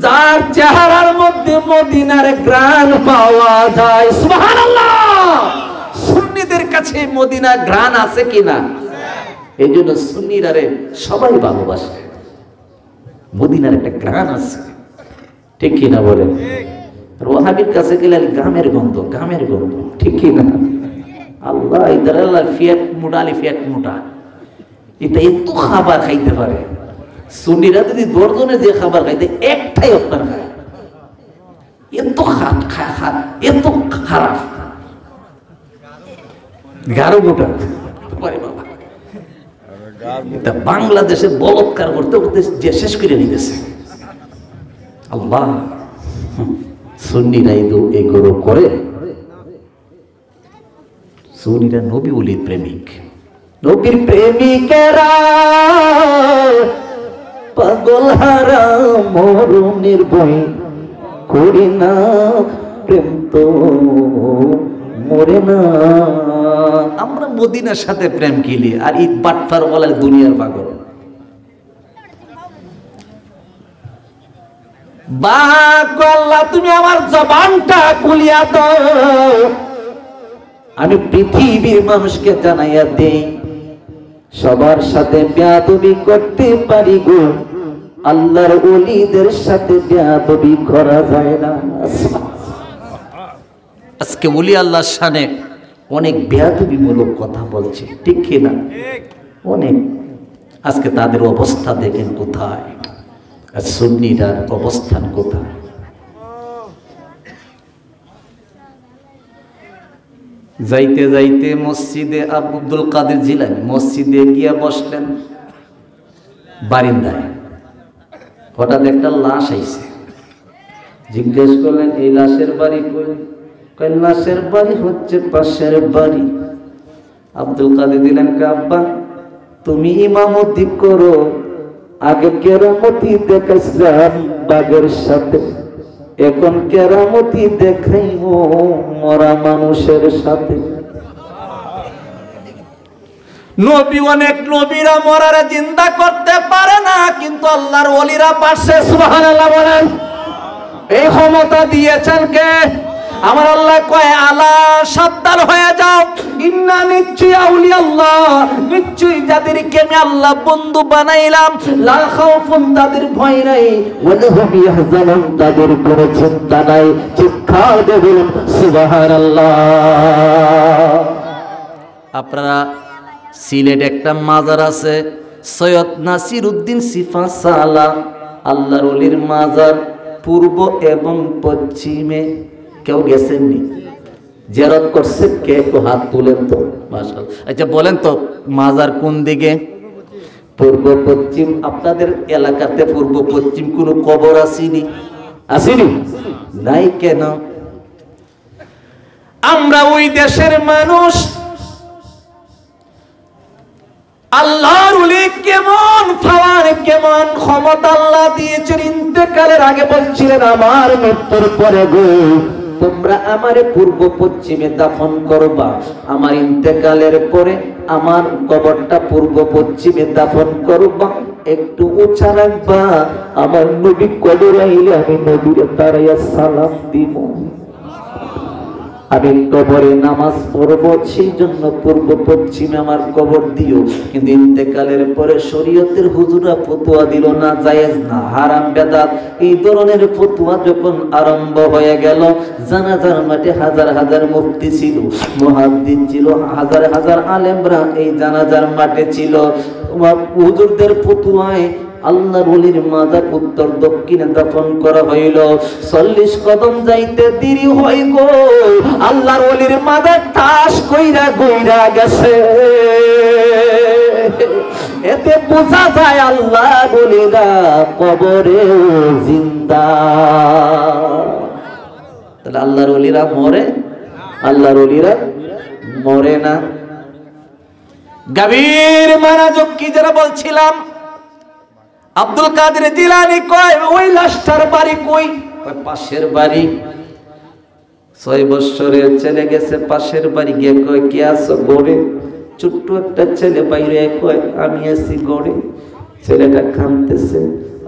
[SPEAKER 1] যার চেহারার মধ্যে মদিনার ঘ্রাণ পাওয়া যায়। সুবহানাল্লাহ। সুন্নিদের কাছে মদিনার ঘ্রাণ আছে কিনা? এই জন্য সুন্নিরা সবাই ভালোবাসে, মদিনার একটা ঘ্রাণ আছে, ঠিক কিনা বলেন? ওয়াহাবির কাছে গেলে গামের গন্ধ, গামের গন্ধ, ঠিক কিনা? আল্লাহ ইদারাল্লাহ ফিয়াট মোটা, আলি ফিয়াট মোটা, এটা এত খাবার খাইতে পারে। সুন্নিরা যদি 10 জনে যে খাবার খাইতে একটাই আপনার খায়, এত এত খারাপ, গাঢ় মোটা। বাংলাদেশে বলৎকার করতে করতে যে শেষ করে নিতেছে। আল্লাহ, সুন্নিরা এগুলো করে। সুন্নিরা নবী ওলির প্রেমিক, নবীর প্রেমিকেরা পাগল হারা মরুনের বই করি না, প্রেম তো মরে না। আমরা মদিনার সাথে প্রেম কিলি, আর ঈদ বাটফার বলে দুনিয়ার পাগল। আল্লাহ তুমি আমার জবানটা খুলিয়া দাও, আমি পৃথিবীর মানুষকে জানাইয়া দেই, সবার সাথে বেয়াদবি করতে পারি গো, আল্লাহর ওলিদের সাথে বেয়াদবি করা যায় না। আজকে ওলি আল্লাহর শানে অনেক বেয়াদবিমূলক কথা বলছে, ঠিক কিনা? অনেক। আজকে তাদের অবস্থা দেখেন কোথায়, আর সুন্নিরার অবস্থান কোথায়। যাইতে যাইতে মসজিদে আব্দুল কাদের জিলানী মসজিদে গিয়া বসলেন বারিন্দায়। হঠাৎ একটা লাশ আইছে, জিজ্ঞেস করলেন এই লাশের বাড়ি কই? কয় লাশের বাড়ি হচ্ছে পাশের বাড়ি। আব্দুল কাদের দিলেন আব্বা তুমি ইমামতি করো, আগে কেরামতি দেখাইছিলাম বাঘের সাথে, এখন কেরামতি দেখাইব মরা মানুষের সাথে। নবী অনেক নবীরা মরারে জিন্দা করতে পারে না, কিন্তু আল্লাহর ওলিরা পারছে। সুবহানাল্লাহ বলেন। এই ক্ষমতা দিয়েছেন কে? আমার আল্লাহ কয় আলা সাবধান হয়ে যাও, ইন্না নিশ্চয়ই আউলিয়া আল্লাহ, নিশ্চয়ই যাদেরকে আমি আল্লাহ বন্ধু বানাইলাম, লা খাউফুন তাদের ভয় নাই, ওয়ালা হুম ইয়াহজানুন তাদের কোনো চিন্তা নাই। চিৎকার দিয়ে বলুন সুবহানাল্লাহ। আপনারা সিলেট একটা মাজার আছে সৈয়দ নাসির উদ্দিন সিফাসালা আল্লাহর ওলির মাজার পূর্ব এবং পশ্চিমে। কেউ গেছেননি? জিয়ারত করছে কে? একটু হাত তুলেন তো। মাশাআল্লাহ। আচ্ছা বলেন তো মাজার কোন দিকে? পূর্ব পশ্চিম। আপনাদের এলাকাতে পূর্ব পশ্চিম কোন কবর আসেনি? আসেনি? নাই কেন? আমরা ওই দেশের মানুষ। আল্লাহর ওলি কেমন পাওয়ার, কেমন ক্ষমতা আল্লাহ দিয়েছেন। ইন্তেকালের আগে বলছিলেন আমার মৃত্যুর পরে গো তোমরা আমারে পূর্ব পশ্চিমে দাফন করবা, আমার ইন্তেকালের পরে আমার কবরটা পূর্ব পশ্চিমে দাফন করবা, একটু উঁচা রাখবা, আমার নবী কবর আইলে আমি নবীরে দাঁড়াইয়া সালাম দিব, আমি কবরে নামাজ পড়বো, সেই জন্য পূর্ব পশ্চিমে আমার কবর দিও। কিন্তু ইন্তেকালের পরে শরীয়তের হুজুরা ফতোয়া দিল না, জায়েজ না, হারাম, বেদাত। এই ধরনের ফতোয়া যখন আরম্ভ হয়ে গেল, জানাজার মাঠে হাজার হাজার মুফতি ছিল, মুহাদ্দিস ছিল, হাজার হাজার আলেমরা এই জানাজার মাঠে ছিল। হুজুরদের ফতোয়ায় আল্লাহর ওলির মাজার উত্তর দক্ষিণে দাফন করা হইল। 40 কদম যাইতে দেরি হয় গো, আল্লাহর ওলির মাজার ঠাস কইরা গইরা গেছে। এতে বোঝা যায় আল্লাহর ওলিরা কবরে জিন্দা। তাহলে আল্লাহর ওলিরা মরে? আল্লাহর ওলিরা মরে না। গভীর মনোযোগ কি যারা বলছিলাম, আব্দুল কাদের জিলানী কয় ওই লাশটার বাড়ি কই? পাশের বাড়ি। 6 বছরের ছেলে গেছে পাশের বাড়ি, গিয়ে কয় কে আছো গড়ে? ছোট্ট একটা ছেলে বাইরে কয় আমি আছি গড়ে। ছেলেটা কাঁদতেছে।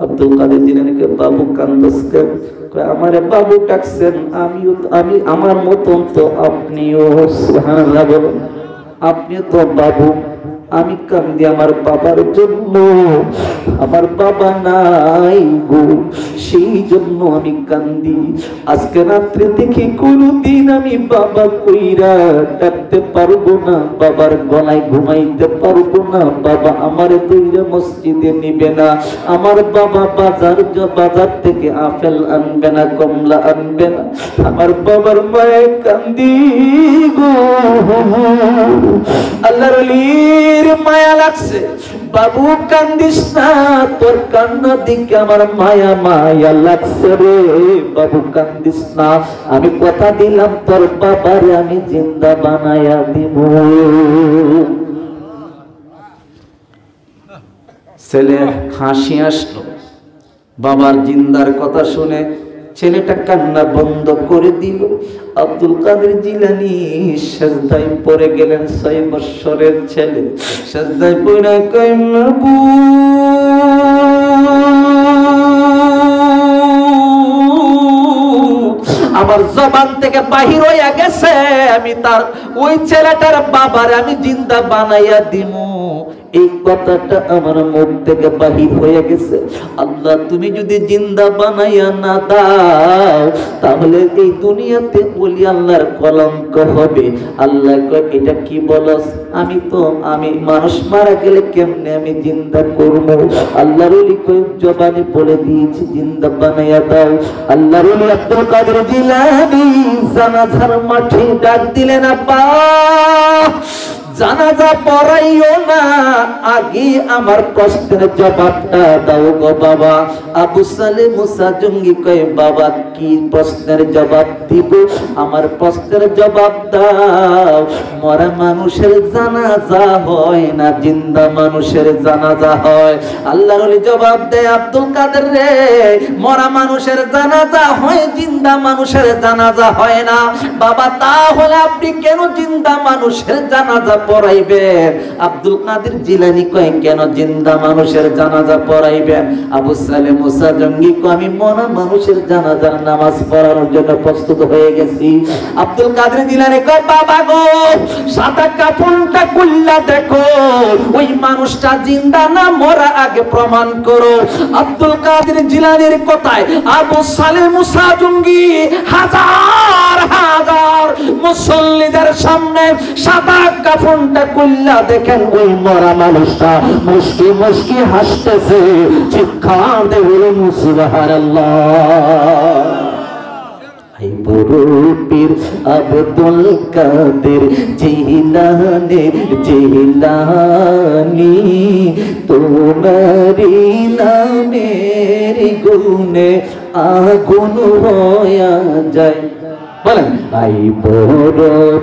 [SPEAKER 1] আব্দুল কাদের জিলানীকে বাবু কান্দস কেন? কয় আমারে বাবু ডাকছেন, আমি আমার মতন তো আপনিও। সুবহানাল্লাহ বলুন। আপনি তো বাবু, আমি কান্দি আমার বাবার জন্য, আমার বাবা নাই গো, সেই জন্য আমি কান্দি। আজকে রাত্রে দেখি কোনদিন আমি বাবা কইরা ডাকতে পারবো না, বাবার গলায় ঘুমাইতে পারবো না, বাবা আমারে কইরা মসজিদে নিবে না, আমার বাবা বাজার থেকে আপেল আনবে না, কমলা আনবে না, আমার বাবার মায়ে কান্দি গো। আল্লাহর ওলির মায়া লাগছে, বাবু কান্দিস না, তোর কান্না দিকে আমার মায়া মায়া লাগছে রে, বাবু কান্দিস না, আমি কথা দিলাম তোর বাবারে আমি জিন্দা বানায়া দিব। ছেলে হাসি আসলো বাবার জিন্দার কথা শুনে, ছেলেটা কান্না বন্ধ করে দিল। আব্দুল কাদের জিলানী সেজদায় পড়ে গেলেন। 6 বছরের ছেলে সেজদায় পড়ে কয় আমার জবান থেকে বাহির হইয়া গেছে, আমি তার ওই ছেলেটার বাবার আমি জিন্দা বানাইয়া দিমু, এই কথাটা আমার মুখ থেকে বাহির হয়ে গেছে। আল্লাহ তুমি যদি জিন্দা বানাইয়া না দাও তাহলে এই দুনিয়াতে ওলি আল্লাহর কলঙ্ক হবে। আল্লাহ কয় এটা কি বলস? আমি মানুষ মারা গেলে কেমনে আমি জিন্দা করব? আল্লাহর ওলি কয় জবানে বলে দিয়েছি জিন্দা বানাইয়া দাও। আল্লাহর ওলি আব্দুল কাদের জিলানী জানাজার মাঠে ডাক দিলেন, আব্বা জানাজা পড়াইও না, আগে আমার প্রশ্নের জবাবটা দাও গো বাবা। আবু সালে মুসা জঙ্গি কয় বাবা কি প্রশ্নের জবাব দিব? আমার প্রশ্নের জবাব দাও। মরা মানুষের জানাজা হয় না, জিন্দা মানুষের জানাজা হয়। আল্লাহর ওলি জবাব দেয়, আব্দুল কাদের রে, মরা মানুষের জানাজা হয়, জিন্দা মানুষের জানাজা হয় না। বাবা তাহলে আপনি কেন জিন্দা মানুষের জানাজা পড়াইবেন? আব্দুল কাদের জিলানী কয় কেন জিন্দা মানুষের জানাজা পড়াইবেন? আবু সালে মুসা জঙ্গি কয় আমি মরা মানুষের জানাজার নামাজ পড়ানোর জন্য প্রস্তুত হয়ে গেছি। আব্দুল কাদের জিলানী কয় বাবা গো সাদা কাফনটা খুললা দেখো, ওই মানুষটা জিন্দা না মরা আগে প্রমাণ করো। আব্দুল কাদের জিলানীর কথায় আবু সালে মুসা জঙ্গি হাজার হাজার মুসল্লিদের সামনে সাদা কাফন কানটা কইলা দেখেন ওই মরা মানুষটা মুস্কি মুস্কি হাসতেছে, চিৎকার দিয়ে বলুন সুবহানাল্লাহ। এই বড় পীর আব্দুল কাদের জিলানী জিলানী, তোমারি নামের গুণে আগুন হইয়া যায়। বলেন আই বড়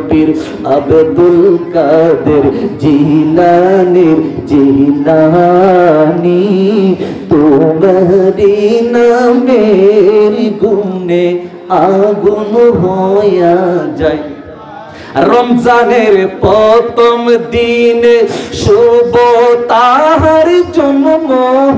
[SPEAKER 1] পীর আব্দুল কাদের জিলানী জিলানী, তোমারি নামের গুণে আগুন হইয়া যায়। রমজানের প্রথম দিনে শুভ তাহার জন্ম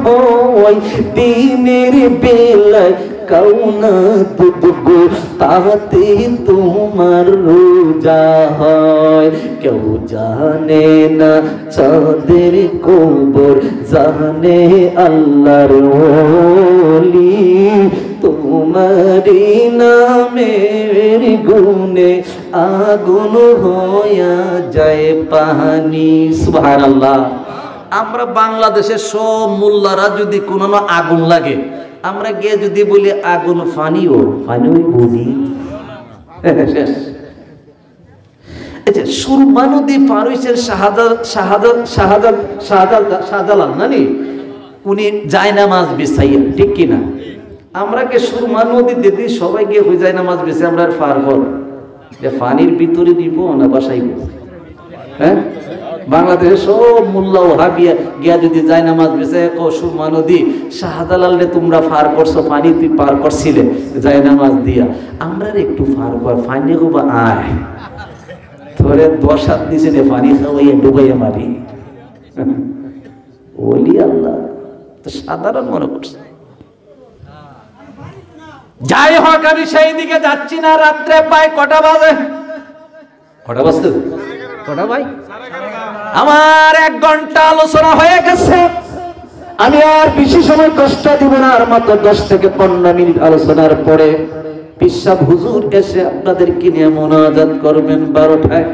[SPEAKER 1] হয়, দিনের বেলায় কাউনা দুদগো তাতে তোমার রোজা হয়। কেউ জানে না চাঁদের কবর, জানে আল্লাহর ওলি, তোমারি নামের গুণে আগুন হইয়া যায় পানি। সুবহানাল্লাহ। আমরা বাংলাদেশের সব মোল্লারা যদি কোনো আগুন লাগে, আমরা গিয়ে যদি বলি আগুন ফানিও ফানিও বলি। আচ্ছা, সুরমা নদী পার হইছেন শাহজালাল নানি, উনি যায় নামাজ বিছাইয়া, ঠিক কিনা? আমরা কে সুরমা নদী দিদি সবাই গিয়ে হয়ে যায় নামাজ বিছাই, আমরা ফার কর ফানির ভিতরে দিব না বাসাইব। হ্যাঁ, বাংলাদেশের সব মোল্লা ওহাবিয়া গিয়া যদি যায় নামাজ বিছাই সুরমা নদী শাহজালাল রে তোমরা ফার করছো, পানি তুই পার করছিলে যায় নামাজ দিয়া, আমরা একটু ফার কর ফানি গো বা আয় ধরে 10 হাত নিচে নে পানি খাওয়াইয়া ডুবাইয়া মারি। ওলি আল্লাহ তো সাধারণ মনে করছে। যাই হোক, আমি সেই দিকে যাচ্ছি না। রাত্রে প্রায় কটা বাজে? কটা বাজতে? কটা ভাই? আমার 1 ঘন্টা আলোচনা হয়ে গেছে। আমি আর বেশি সময় কষ্ট দিব না, আর মাত্র 10 থেকে 15 মিনিট আলোচনার পরে পিসাব হুজুর এসে আপনাদেরকে নিয়ে মুনাজাত করবেন 12টায়।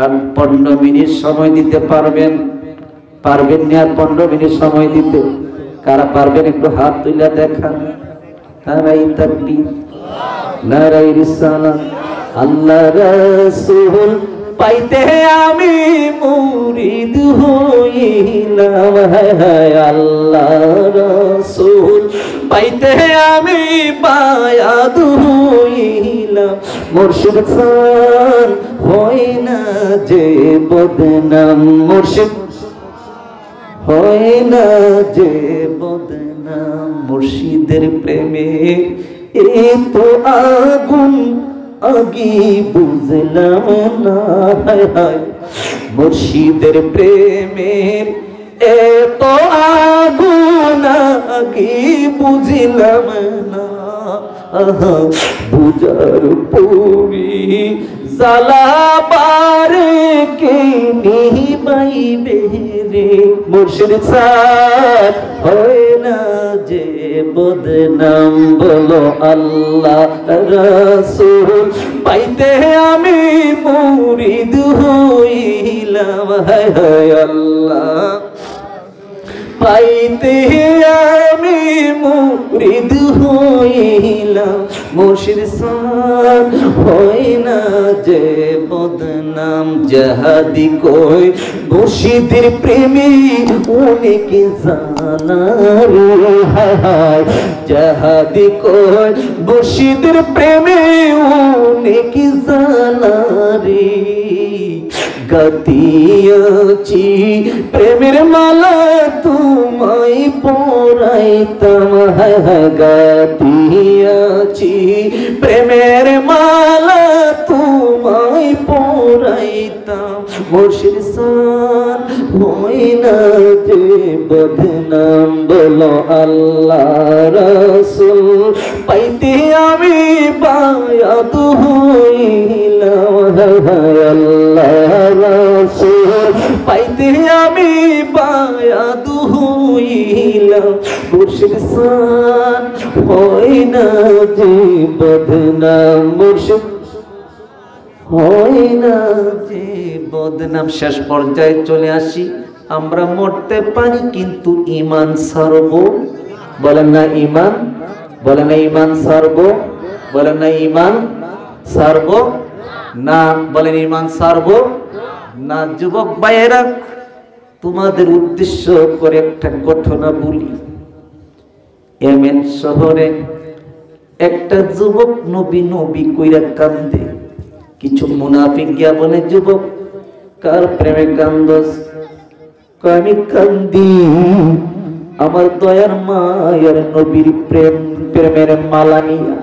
[SPEAKER 1] আর 15 মিনিট সময় দিতে পারবেন? পারবেন না আর 15 মিনিট সময় দিতে? কারা পারবেন একটু হাত তুলে দেখান। নারাই তাকবীর, নারাই রিসালাত। আল্লাহ রাসূল পাইতে আমি মুরিদ হইলাম, হায় আল্লাহ রাসূল পাইতে আমি বায়াত হইলাম। মুর্শিদ খান হয় না যে বদনাম, মুর্শিদ হয় না যে বদনাম, মুর্শিদের প্রেমে এত আগুন আগি বুঝলাম না, হায় হায় মুর্শিদের প্রেমের এত আগুন আগি বুঝলাম না, বুঝার পুরি জালাবারে কে নিবাইবে রে। মুর্শিদ সাথ হয় না যে বদনাম, বলো আল্লাহ রাসূল পাইতে আমি মুরিদ হইলাম, হায় হায় আল্লাহ পাইতে আমি মুরিদ হইলাম। মুর্শিদ সাথ হয় না যে বদনাম, জাহাদি কই মুর্শিদের প্রেমী অনেক জানা রে, হায় জাহাদি কই মুর্শিদের প্রেমী অনেক জানা রে। গাতিয়াছি প্রেমের মালা তোমায় পরাইতাম, হায় হায় গাতিয়াছি প্রেমের মালা তোমায় পরাইতাম। মুর্শিদ সান হয় না যে বদনাম, বলো আল্লাহ রাসূল পাইতে আমি বায়াত হইলাম, হায় আল্লাহ রাসূল পাইতে আমি বায়াত হইলাম। মুর্শিদ সান হয় না যে বদনাম, মুর্শিদ হয় না যে বদনাম। শেষ পর্যায়ে চলে আসি, আমরা মরতে পারি কিন্তু ঈমান ছাড়বো। বলেন না ঈমান, বলেন না ঈমান ছাড়বো, বলেন না ঈমান ছাড়বো না, বলেন ঈমান ছাড়বো না। যুবক ভাইয়েরা, তোমাদের উদ্দেশ্য করে একটা ঘটনা বলি। ইয়েমেন শহরে একটা যুবক নবী নবী কইরা কান্দে। কিছু মুনাফিক গিয়া বলে, যুবক কার প্রেমে কান্দস? আমি কান্দি আমার দয়ার মায়ের নবীর প্রেমের মালা নিয়া।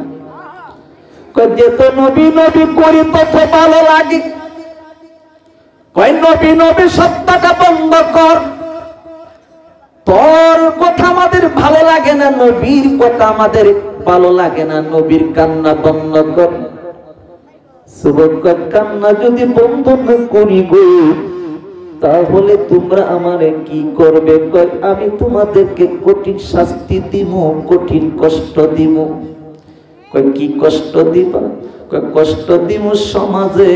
[SPEAKER 1] যে তো নবী নবী করি তত ভালো লাগে। কয় নবী নবী সত্তাটা বন্ধ কর, তোর কথা আমাদের ভালো লাগে না, নবীর কথা আমাদের ভালো লাগে না, নবীর কান্না বন্ধ কর। যুবক কান্না যদি বন্ধ না করি গো, তাহলে তোমরা আমারে কি করবে? আমি তোমাদেরকে কঠিন শাস্তি দিব, কঠিন কষ্ট দিব। কি কষ্ট দিবা? কষ্ট দিব সমাজে।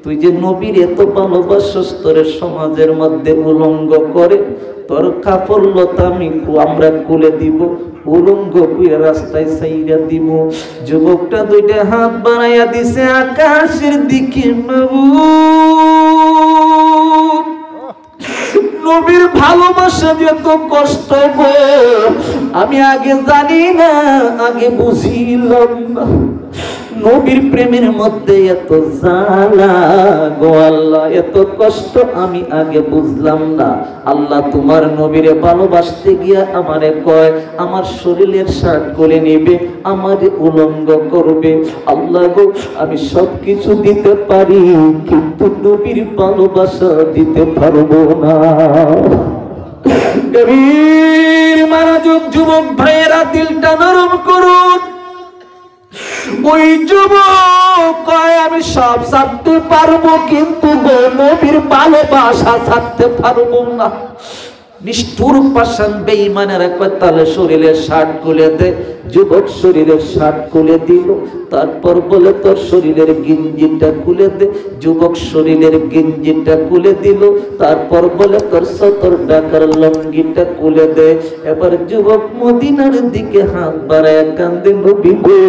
[SPEAKER 1] তুই যে নবীর এত ভালোবাসস, তোর সমাজের মধ্যে উলঙ্গ করে তোর কাপড় লতা আমরা খুলে দিব, উলঙ্গ কইরা রাস্তায় ছাইরা দিব। যুবকটা দুইটা হাত বানাইয়া দিছে আকাশের দিকে। নবীর ভালোবাসা যে তো কষ্ট গো, আমি আগে জানি না, আগে বুঝিলাম না। নবীর প্রেমের মধ্যে এত জ্বালা গো আল্লাহ, এত কষ্ট আমি আগে বুঝলাম না। আল্লাহ তোমার নবীরে ভালোবাসতে গিয়া আমারে কয় আমার শরীরের শার্ট করে নেবে, আমারে উলঙ্গ করবে। আল্লাহ গো, আমি সব কিছু দিতে পারি কিন্তু নবীর ভালোবাসা দিতে পারবো না। গভীর মনোযোগ যুবক ভাইয়েরা, দিলটা নরম করুন। ওই যুবক কয় আমি সব ছাড়তে পারবো কিন্তু নবীর ভালোবাসা ছাড়তে পারবো না। নিষ্ঠুর পাষাণ বেঈমানেরা কয় তাহলে শরীরের শার্ট খুলে দে। যুবক শরীরের শার্ট খুলে দিল, তারপর বলে তোর শরীরের গেঞ্জিটা খুলে দে। যুবক শরীরের গেঞ্জিটা খুলে দিল, তারপর বলে তোর 70 টাকার লঙ্গিটা খুলে দে। এবার যুবক মদিনার দিকে হাত বাড়ায় কান্দে, নবী গো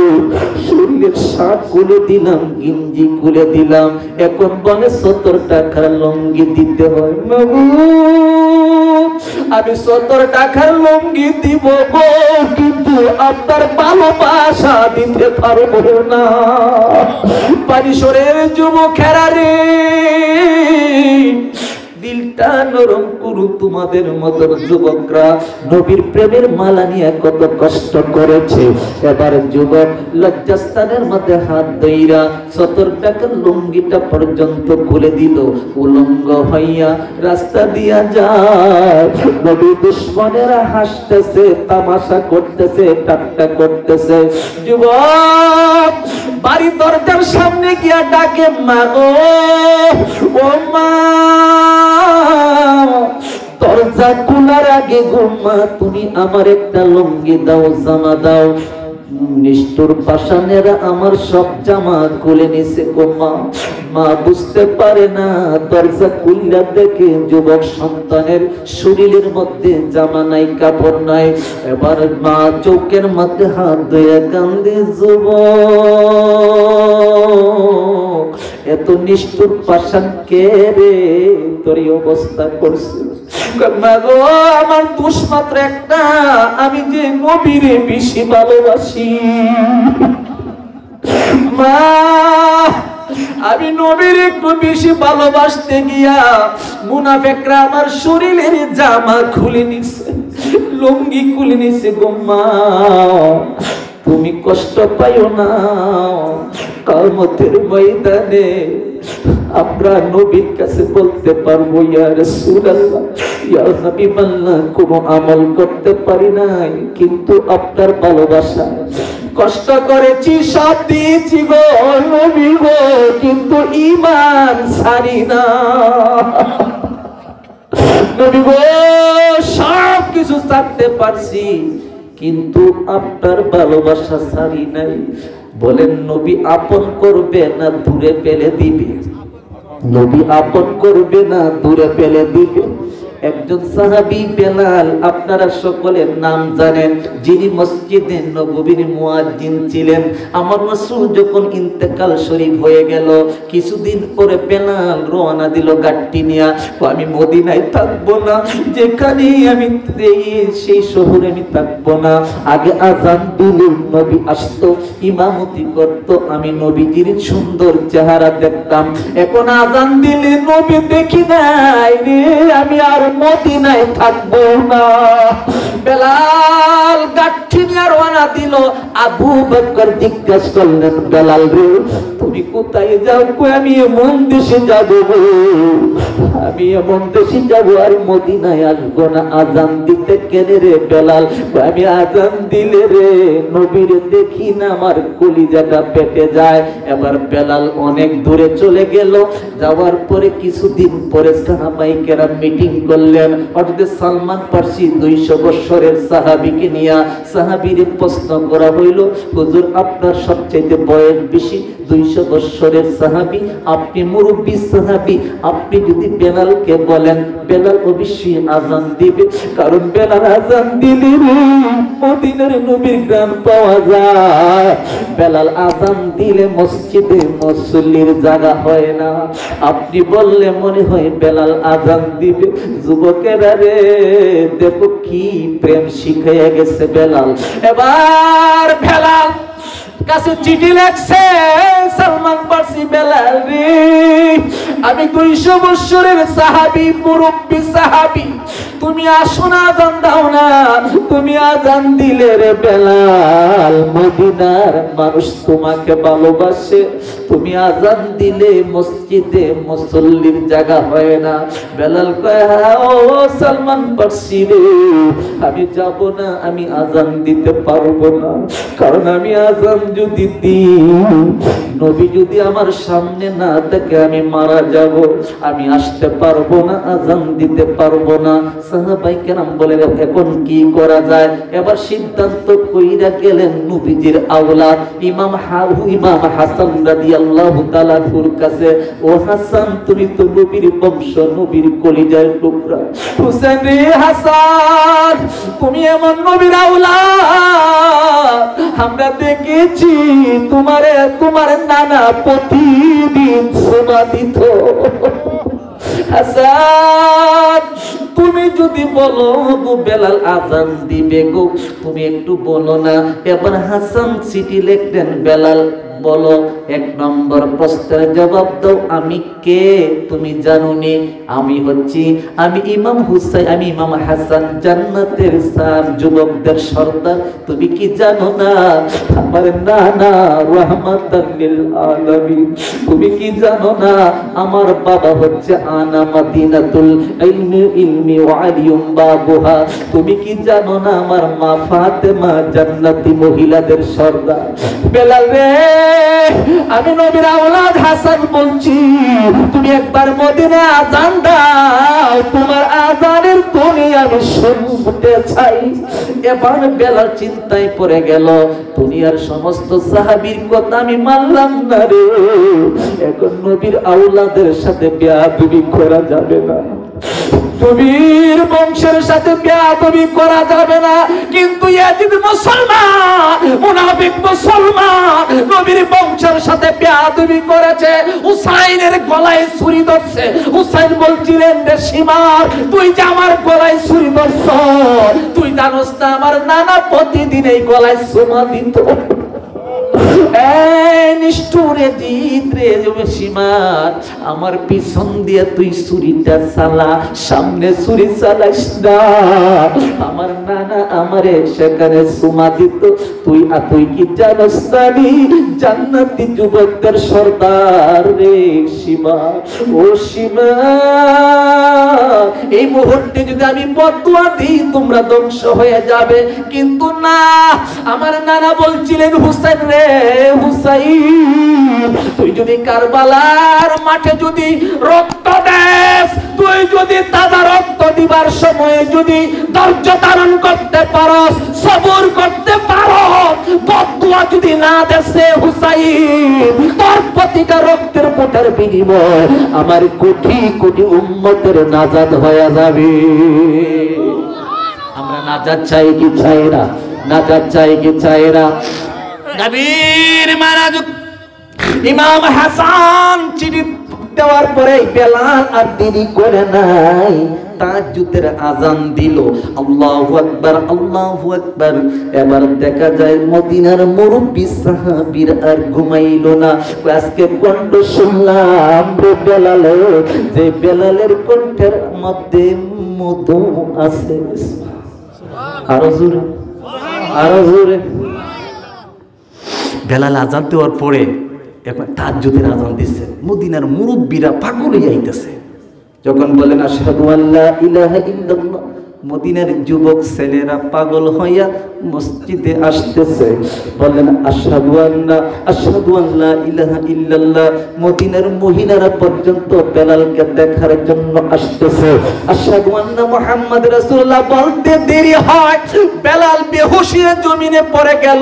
[SPEAKER 1] শরীরের শার্ট খুলে দিলাম, গেঞ্জি খুলে দিলাম, এখন বলে 70 টাকার লঙ্গি দিতে হয়। আমি 70 টাকার লঙ্গি দিব গো, কিন্তু আপনার ভালোবাসা দিতে পারবো না। পরিসরের যুবকেরা রে, দিলটা নরম করু। তোমাদের মতো যুবকরা নবীর প্রেমের মালা নিয়ে কত কষ্ট করেছে। এবার যুবক লজ্জাস্থানের মধ্যে হাত ধইরা 70 টাকার লুঙ্গিটা পর্যন্ত খুলে দিল, উলঙ্গ হইয়া রাস্তা দিয়া যায়। নবী দুশ্মনেরা হাসতেছে, তামাশা করতেছে, ঠাট্টা করতেছে। যুবক বাড়ি দরজার সামনে গিয়া ডাকে, মা গো, ও মা, দরজা খোলার আগে গো মা, তুমি আমার একটা লুঙ্গি দাও, জামা দাও। নিষ্ঠুর পাষাণেরা আমার সব জামা খুলে নিছে গো মা। মা বুঝতে পারে না, দরজা খুললা দেখে যুবক সন্তানের শরীরের মধ্যে জামা নাই, কাপড় নাই। এবার মা চোখের মধ্যে হাত ধুয়ে কান্দে, যুবক এত নিষ্ঠুর পাষাণ কে রে তোর এই অবস্থা করছে? মা গো, আমার দোষ মাত্র একটা, আমি যে নবীরে বেশি ভালোবাসি। মা, আমি নবীর একটু বেশি ভালোবাসতে গিয়া মুনাফিকরা আমার শরীরের জামা খুলে নিছে, লুঙ্গি খুলে নিছে গো মা। তুমি কষ্ট পাইও না, কিয়ামতের ময়দানে আমরা নবীর কাছে বলতে পারবো, ইয়া রাসূলুল্লাহ, ইয়া হাবিবাল্লাহ, কোনো আমল করতে পারি নাই কিন্তু আপনার ভালোবাসা কষ্ট করেছি, সব দিয়েছি গো নবী গো, কিন্তু ঈমান ছাড়ি না। নবী গো, সব কিছু ছাড়তে পারছি কিন্তু আপনার ভালোবাসা ছাড়ি নাই। বলেন নবী আপন করবে না দূরে ফেলে দিবে? নবী আপন করবে না দূরে ফেলে দিবে? একজন সাহাবী বেলাল, আপনারা সকলের নাম জানেন, যিনি মসজিদে নববীর মুয়াজ্জিন ছিলেন। আমার রাসূল যখন ইন্তেকাল শরীফ হয়ে গেল, কিছুদিন পরে বেলাল রওনা দিল গাড়ি নিয়ে। আমি মদিনায় থাকবো না, যেখানে আমি সেই শহরে আমি থাকবো না। আগে আযান দিলে নবী আসতো, ইমামতি করত, আমি নবীজির সুন্দর চেহারা দেখতাম। এখন আযান দিলে নবী দেখি নাই রে, আমি আর মদিনায় থাকবো না। বেলাল গাঠি নিয়ে রওনা দিল। আবু বকর জিজ্ঞাসা করলেন, বেলাল রে তুমি কোথায় যাও? আমি এমন দেশে যাব, আমি এমন দেশে যাব আর মদিনায় আসবো না। আযান দিতে কেনে রে বেলাল? আমি আযান দিলে রে নবীর দেখি না, আমার কলিজাটা পেটে যায়। এবার বেলাল অনেক দূরে চলে গেল। যাওয়ার পরে কিছুদিন পরে সাহাবায়ে কেরাম মিটিং করলেন। অর্থাৎ সালমান ফার্সি 200 বছরের সাহাবীকে নিয়ে সাহাবীরে প্রশ্ন করা হইল, হুজুর আপনার সবচেয়ে বয়স বেশি, 200 বছরের সাহাবী, আপনি মুরব্বী সাহাবী, আপনি যদি বেলালকে বলেন, বেলাল অবশ্যই আযান দিবে। কারণ বেলাল আযান দিলে মদিনার নবীর গান পাওয়া যায়। বেলাল আযান দিলে মসজিদে মুসল্লির জায়গা হয় না। আপনি বললে মনে হয় বেলাল আযান দিবে। যুবকেরা রে দেখো কি প্রেম শিখাইয়া গেছে বেলাল। এবার বেলাল কাছে চিঠি লেখছে, সালমান ফার্সি, বেলাল রে আমি 200 বছরের সাহাবী, মুরব্বী সাহাবী, তুমি আসো না, আযান দাও না। তুমি আযান দিলে রে বেলাল মদিনার মানুষ তোমাকে ভালোবাসে, তুমি আযান দিলে মসজিদে মুসল্লির জায়গা হয় না। বেলাল কয়, ও সালমান ফার্সি রে আমি যাব না, আমি আযান দিতে পারবো না। কারণ আমি আযান যদি দিই, নবী যদি আমার সামনে না থাকে আমি মারা যাব, আমি আসতে পারবো না, আযান দিতে পারবো না। সাহাবায়ে কেরাম বলেন এখন কি করা যায়? এবার সিদ্ধান্ত কইরা গেলেন নবীজির আওলাদ ইমাম হাসান রাদিয়াল্লাহু তাআলা এর কাছে। ও হাসান, তুমি তো নবীর বংশ, নবীর কলিজার টুকরা। হুসেন রে হাসান, তুমি এমন নবীর আওলাদ, আমরা দেখেছি তোমার নানা প্রতিদিন সোনা দিত। হাসান, তুমি যদি বলো গো বেলাল আযান দিবে গো, তুমি একটু বলো না। এবার হাসান চিঠি লিখলেন, বেলাল বলো, 1 নম্বর প্রশ্নের জবাব দাও, আমি কে তুমি জানোনি? আমি ইমাম হুসাইন, আমি ইমাম হাসান, জান্নাতের 4 যুবকদের সর্দার, তুমি কি জানো না? আমার নানা রাহমাতাল লিল আলামিন, তুমি কি জানো না? আমার বাবা হচ্ছে আনা মাদিনাতুল ইলমি ওয়া আলিয়ুম বাবুহা, তুমি কি জানো না? আমার মা ফাতেমা জান্নাতি মহিলাদের সর্দার। বেলাল রে আমি নবীর আওলাদ হাসান বলছি, তুমি একবার মদিনায় আযান দাও, তোমার আযানের ধ্বনি আমি শুনতে চাই। এবার বেলাল চিন্তায় পড়ে গেল, দুনিয়ার সমস্ত সাহাবীর কথা আমি মানলাম না রে, এখন নবীর আওলাদের সাথে বেয়াদবি করা যাবে না, নবীর বংশের সাথে বেয়াদবি করা যাবে না। কিন্তু ইয়াজিদ মুসলমান, মুনাফিক মুসলমান, নবীর বংশের সাথে বেয়াদবি করেছে। হুসাইনের গলায় ছুরি ধরছে। হুসাইন বলছিলেন, রে সীমার, তুই যে আমার গলায় ছুরি ধরছ, তুই জানোস না আমার নানা প্রতিদিন এই গলায় চুমা দিত। নিষ্ঠুরে জিদ্রে সীমার, আমার পিছন দিয়ে তুই ছুরিটা চালা, সামনে ছুরি চালাইস না। আমার নানা আমারে সেখানে চুমা দিত। তুই কি জানোস না জান্নাতি যুবকদের সর্দার রে সীমা? ও সীমা, এই মুহূর্তে যদি আমি বদদুয়া দিই তোমরা ধ্বংস হয়ে যাবে। কিন্তু না, আমার নানা বলছিলেন, হুসাইন রে হুসাইন, তুই যদি কারবালার মাঠে যদি রক্ত দেস, তুই যদি তাজা রক্ত দিবার সময়ে যদি ধৈর্য ধারণ করতে পারস, সবর করতে পারস, বদদুয়া যদি না দেসে হুসাইন, তোর প্রতিটা রক্তের ফোঁটার বিনিময় আমার কোটি কোটি উম্মতের নাজাত হয়ে যাবে। আমরা নাজাত চাই কি চাই না? নাজাত চাই কি চাই না? নবীর মারাজ ইমাম হাসান চিঠি দেওয়ার পরে বেলাল আর দেরি করে নাই, তাহাজ্জুদের আজান দিল। আল্লাহু আকবার, আল্লাহু আকবার। এবার দেখা যায় মদিনার মুরব্বী সাহাবীর আর ঘুমাইল না। আজকে কণ্ঠ শুনলাম বেলালে, যে বেলালের কণ্ঠের মধ্যে মধু আছে। আরো জোরে, আরো জোরে। বেলাল আজান দেওয়ার পরে এখন তাহাজ্জুদের আজান দিচ্ছে, মদিনার মুরব্বীরা পাগল হয়ে আইতেছে। যখন বলেন আশহাদু আল্লা ইলাহা ইল্লাল্লাহ, মদিনার যুবক ছেলেরা পাগল হইয়া মসজিদে আসতেছে। বলেন আশহাদু আল্লা ইলাহা ইল্লাল্লাহ, মদিনার মহিলারা পর্যন্ত বেলালকে দেখার জন্য আসতেছে। আশহাদু আন্না মুহাম্মদ রাসূলুল্লাহ বলতে দেরি হয়, বেলাল বেহুশ হয়ে জমিনে পড়ে গেল।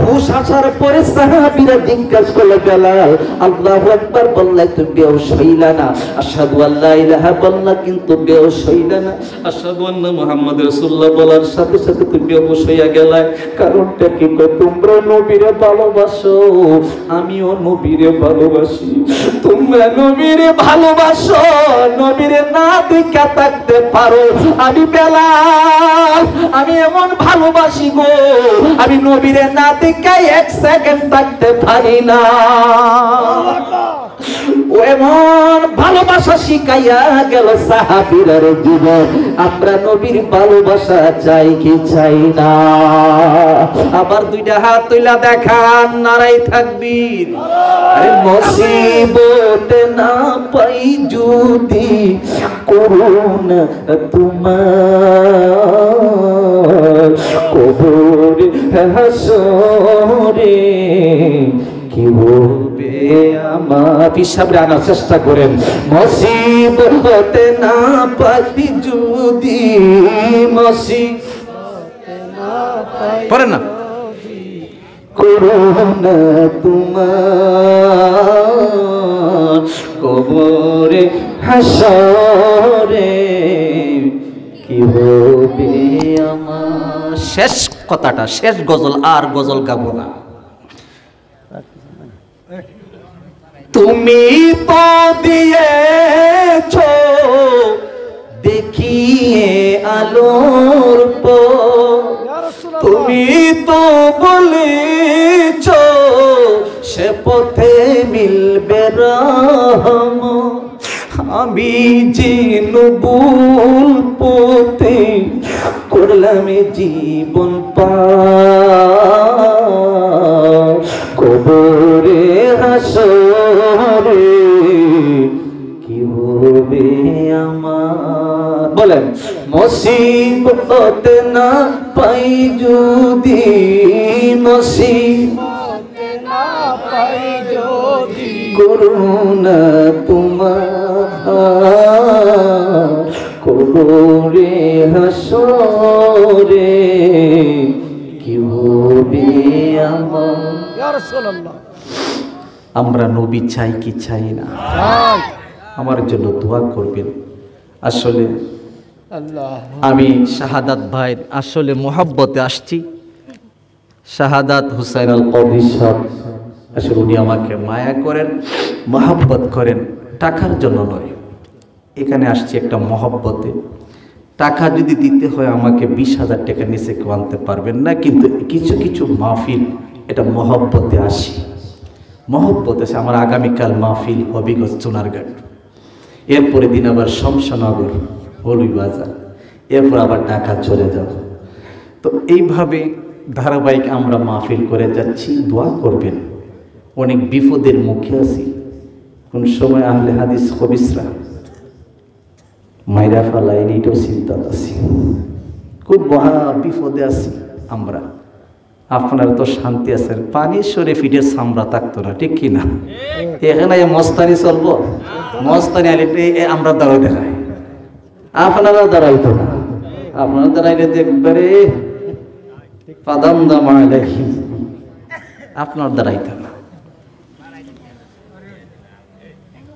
[SPEAKER 1] হুশ আসার পরে সাহাবীরা জিজ্ঞাসা করলো, বেলাল আল্লাহু আকবার বললে তুমি বেহুশ হইলা না? আশহাদু আল্লা ইলাহা বললা কিন্তু বেহুশ হইলা না? আশহাদু আন্না মুহাম্মদ রাসূলুল্লাহ বলার সাথে সাথে তুমি বেহুশ হইয়া গেলা। কারণটা কি? তোমরা নবীরে ভালোবাসো, আমিও নবীরে ভালোবাসি। তোমরা নবীরে ভালোবাসো, নবীরে না দেখা থাকতে পারো। আমি বেলাল, আমি এমন ভালোবাসি গো, আমি নবীরে না দেখা এক সেকেন্ড থাকতে পারি না। ও এমন ভালোবাসা শিখাইয়া গেল সাহাবীদের জীবন। আমরা নবীর ভালোবাসা চাই কি চাই না? আবার দুইটা হাত তুইলা দেখান, নারাই তাকবীর। আরে মুসিবতে না পাই যদি করুন তোমার, কবর হাসরে কি হবে আমার? পিসাবরে আনার চেষ্টা করেন। মুসিবতে না পাই যদি, মুসিবতে না পাই পড়েন না, করুণা তোমার, কবরে হাসরে কি হবে আমার? শেষ কথাটা, শেষ গজল, আর গজল গাবো না। তুমি তো দিয়েছো দেখিয়ে আলোর পথ, তুমি তো বলেছো সে পথে মিলবে রহমত। আমি যে নবুল পথে করলাম জীবন পার, কবরে হাসরে কি হবে আমার? বলেন মুসিবত না পাই যদি, মুসিবত না পাই যদি করুণা তোমার, কবরে হাসরে কি হবে আমার? ইয়া রাসূলুল্লাহ, আমরা নবী চাই কি চাই না? আমার জন্য দোয়া করবেন। আসলে আমি শাহাদাত ভাইয়ের আসলে মোহাব্বতে আসছি। শাহাদাত হুসাইন আল কবি সাহেব আসলে উনি আমাকে মায়া করেন, মোহাব্বত করেন, টাকার জন্য নয়। এখানে আসছি একটা মহব্বতে। টাকা যদি দিতে হয় আমাকে 20,000 টাকা নিচে কেউ আনতে পারবেন না, কিন্তু কিছু কিছু মাহফিল এটা মহব্বতে আসি, মহব্বত আছে। আমার আগামীকাল মাহফিল হবিগঞ্জ চুনারঘাট, এরপরে দিন আবার শমশানগর হলুইবাজার, এরপর আবার ঢাকা চলে যাব। তো এইভাবে ধারাবাহিক আমরা মাহফিল করে যাচ্ছি। দোয়া করবেন, অনেক বিপদের মুখে আছি। কোন সময় আহলে হাদিস খবিসরা মাইরা ফালাইনি, এটাও চিন্তা আছি। খুব মহা বিপদে আছি আমরা। আপনার তো শান্তি আছে, পানি সরে ফিটের সামরা থাকতো না, ঠিক কিনা? এখানে মস্তানি চলবো, মস্তানি আলে আমরা দাঁড়াই দেখাই, আপনারা দাঁড়াইতো না, আপনারা দাঁড়াইলে দেখবারে পাদান্দা মালাইহি, আপনার দাঁড়াইতো না।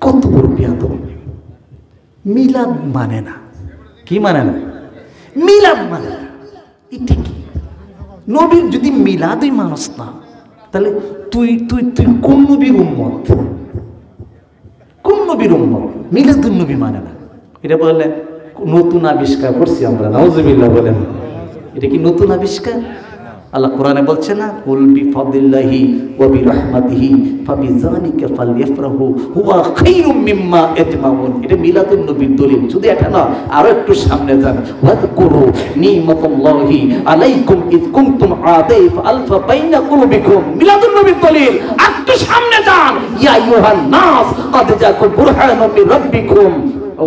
[SPEAKER 1] কত বড় বিয়াদব! মিলাদ মানে না, কি মানে না? মিলাদ মানে না। এটা কি? নবীর যদি মিলাদই মানুষ না, তাহলে তুই তুই তুই কোন নবীর উম্মত? কোন নবীর উম্মত? মিলাদুন নবী মানে না। এটা বললে নতুন আবিষ্কার করছি আমরা, নাউজুবিল্লাহ বলেন। এটা কি নতুন আবিষ্কার? আল্লাহ কোরআনে বলছে না, কুল বিফাদিল্লাহি ওয়া বিরহমাতিহি ফাবিযালিকা ফালইফরাহু হুয়া খায়রুম মিম্মা ইয়াজমাউন। এটা মিলাদুন নবীর দলিল। শুধু এটা না, আরো একটু সামনে যান, ওয়াযকুরু নি'মাতাল্লাহি আলাইকুম ইয কুনতুম আদাইফা আলফা বাইনা কুলুবিকুম। মিলাদুন নবীর দলিল। একটু সামনে যান, ইয়া আইয়ুহান নাস ক্বাদ জাআকুম বুরহানুম মির রাব্বিকুম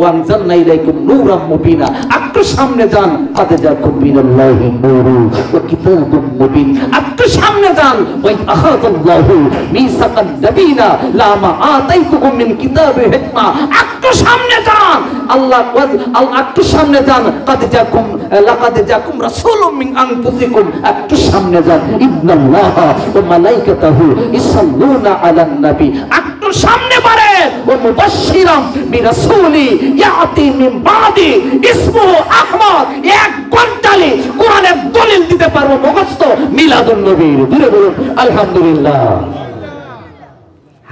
[SPEAKER 1] ওয়ানজালনা ইলাইকুম নূরাম মুবিনা। একটু সামনে যান, ক্বাদ জাআকুম মিনাল্লাহি নূরুন ওয়া কিতাবুম মুবিন। একটু সামনে যান, ওয়া আখাযাল্লাহু মিসাকান নাবিয়িনা লামা আতাইতুকুম মিন কিতাবি হিকমা। একটু সামনে যান, আল্লাহ একটু সামনে যান, লাকাদ জাআকুম রাসূলুম মিন আনফুসিকুম। একটু সামনে যান, ইন্নাল্লাহা ওয়া মালাইকাতাহু ইসাল্লুনা আলান নবী। একটু সামনে বাড়েন, ওয়া মুবাশশিরাম বিরাসূলি ইয়াতি মিন বাদি ইসমুহু আহমদ। এক ঘন্টালে কোরআনের দলিল দিতে পারবো মুখস্থ মিলাদুন নবীর। দূরে বলুন আলহামদুলিল্লাহ।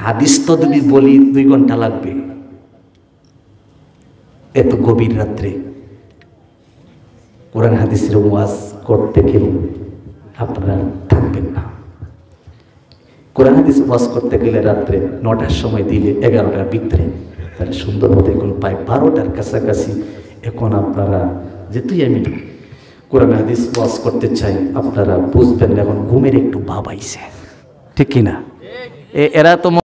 [SPEAKER 1] হাদিস তো যদি বলি 2 ঘন্টা লাগবে, এত গভীর রাত্রে কোরআন হাদিসের ওয়াজ করতে গেলে আপনারা থাকবেন না। কোরআন হাদিস ওয়াজ করতে গেলে রাত্রে 9টার সময় দিলে 11টার ভিতরে, তাহলে সুন্দর হতে এখন প্রায় 12টার কাছাকাছি। এখন আপনারা যেহেতুই আমি কোরআন হাদিস ওয়াজ করতে চাই, আপনারা বুঝবেন এখন ঘুমের একটু ভাব আইছে, ঠিক কিনা? এরা তো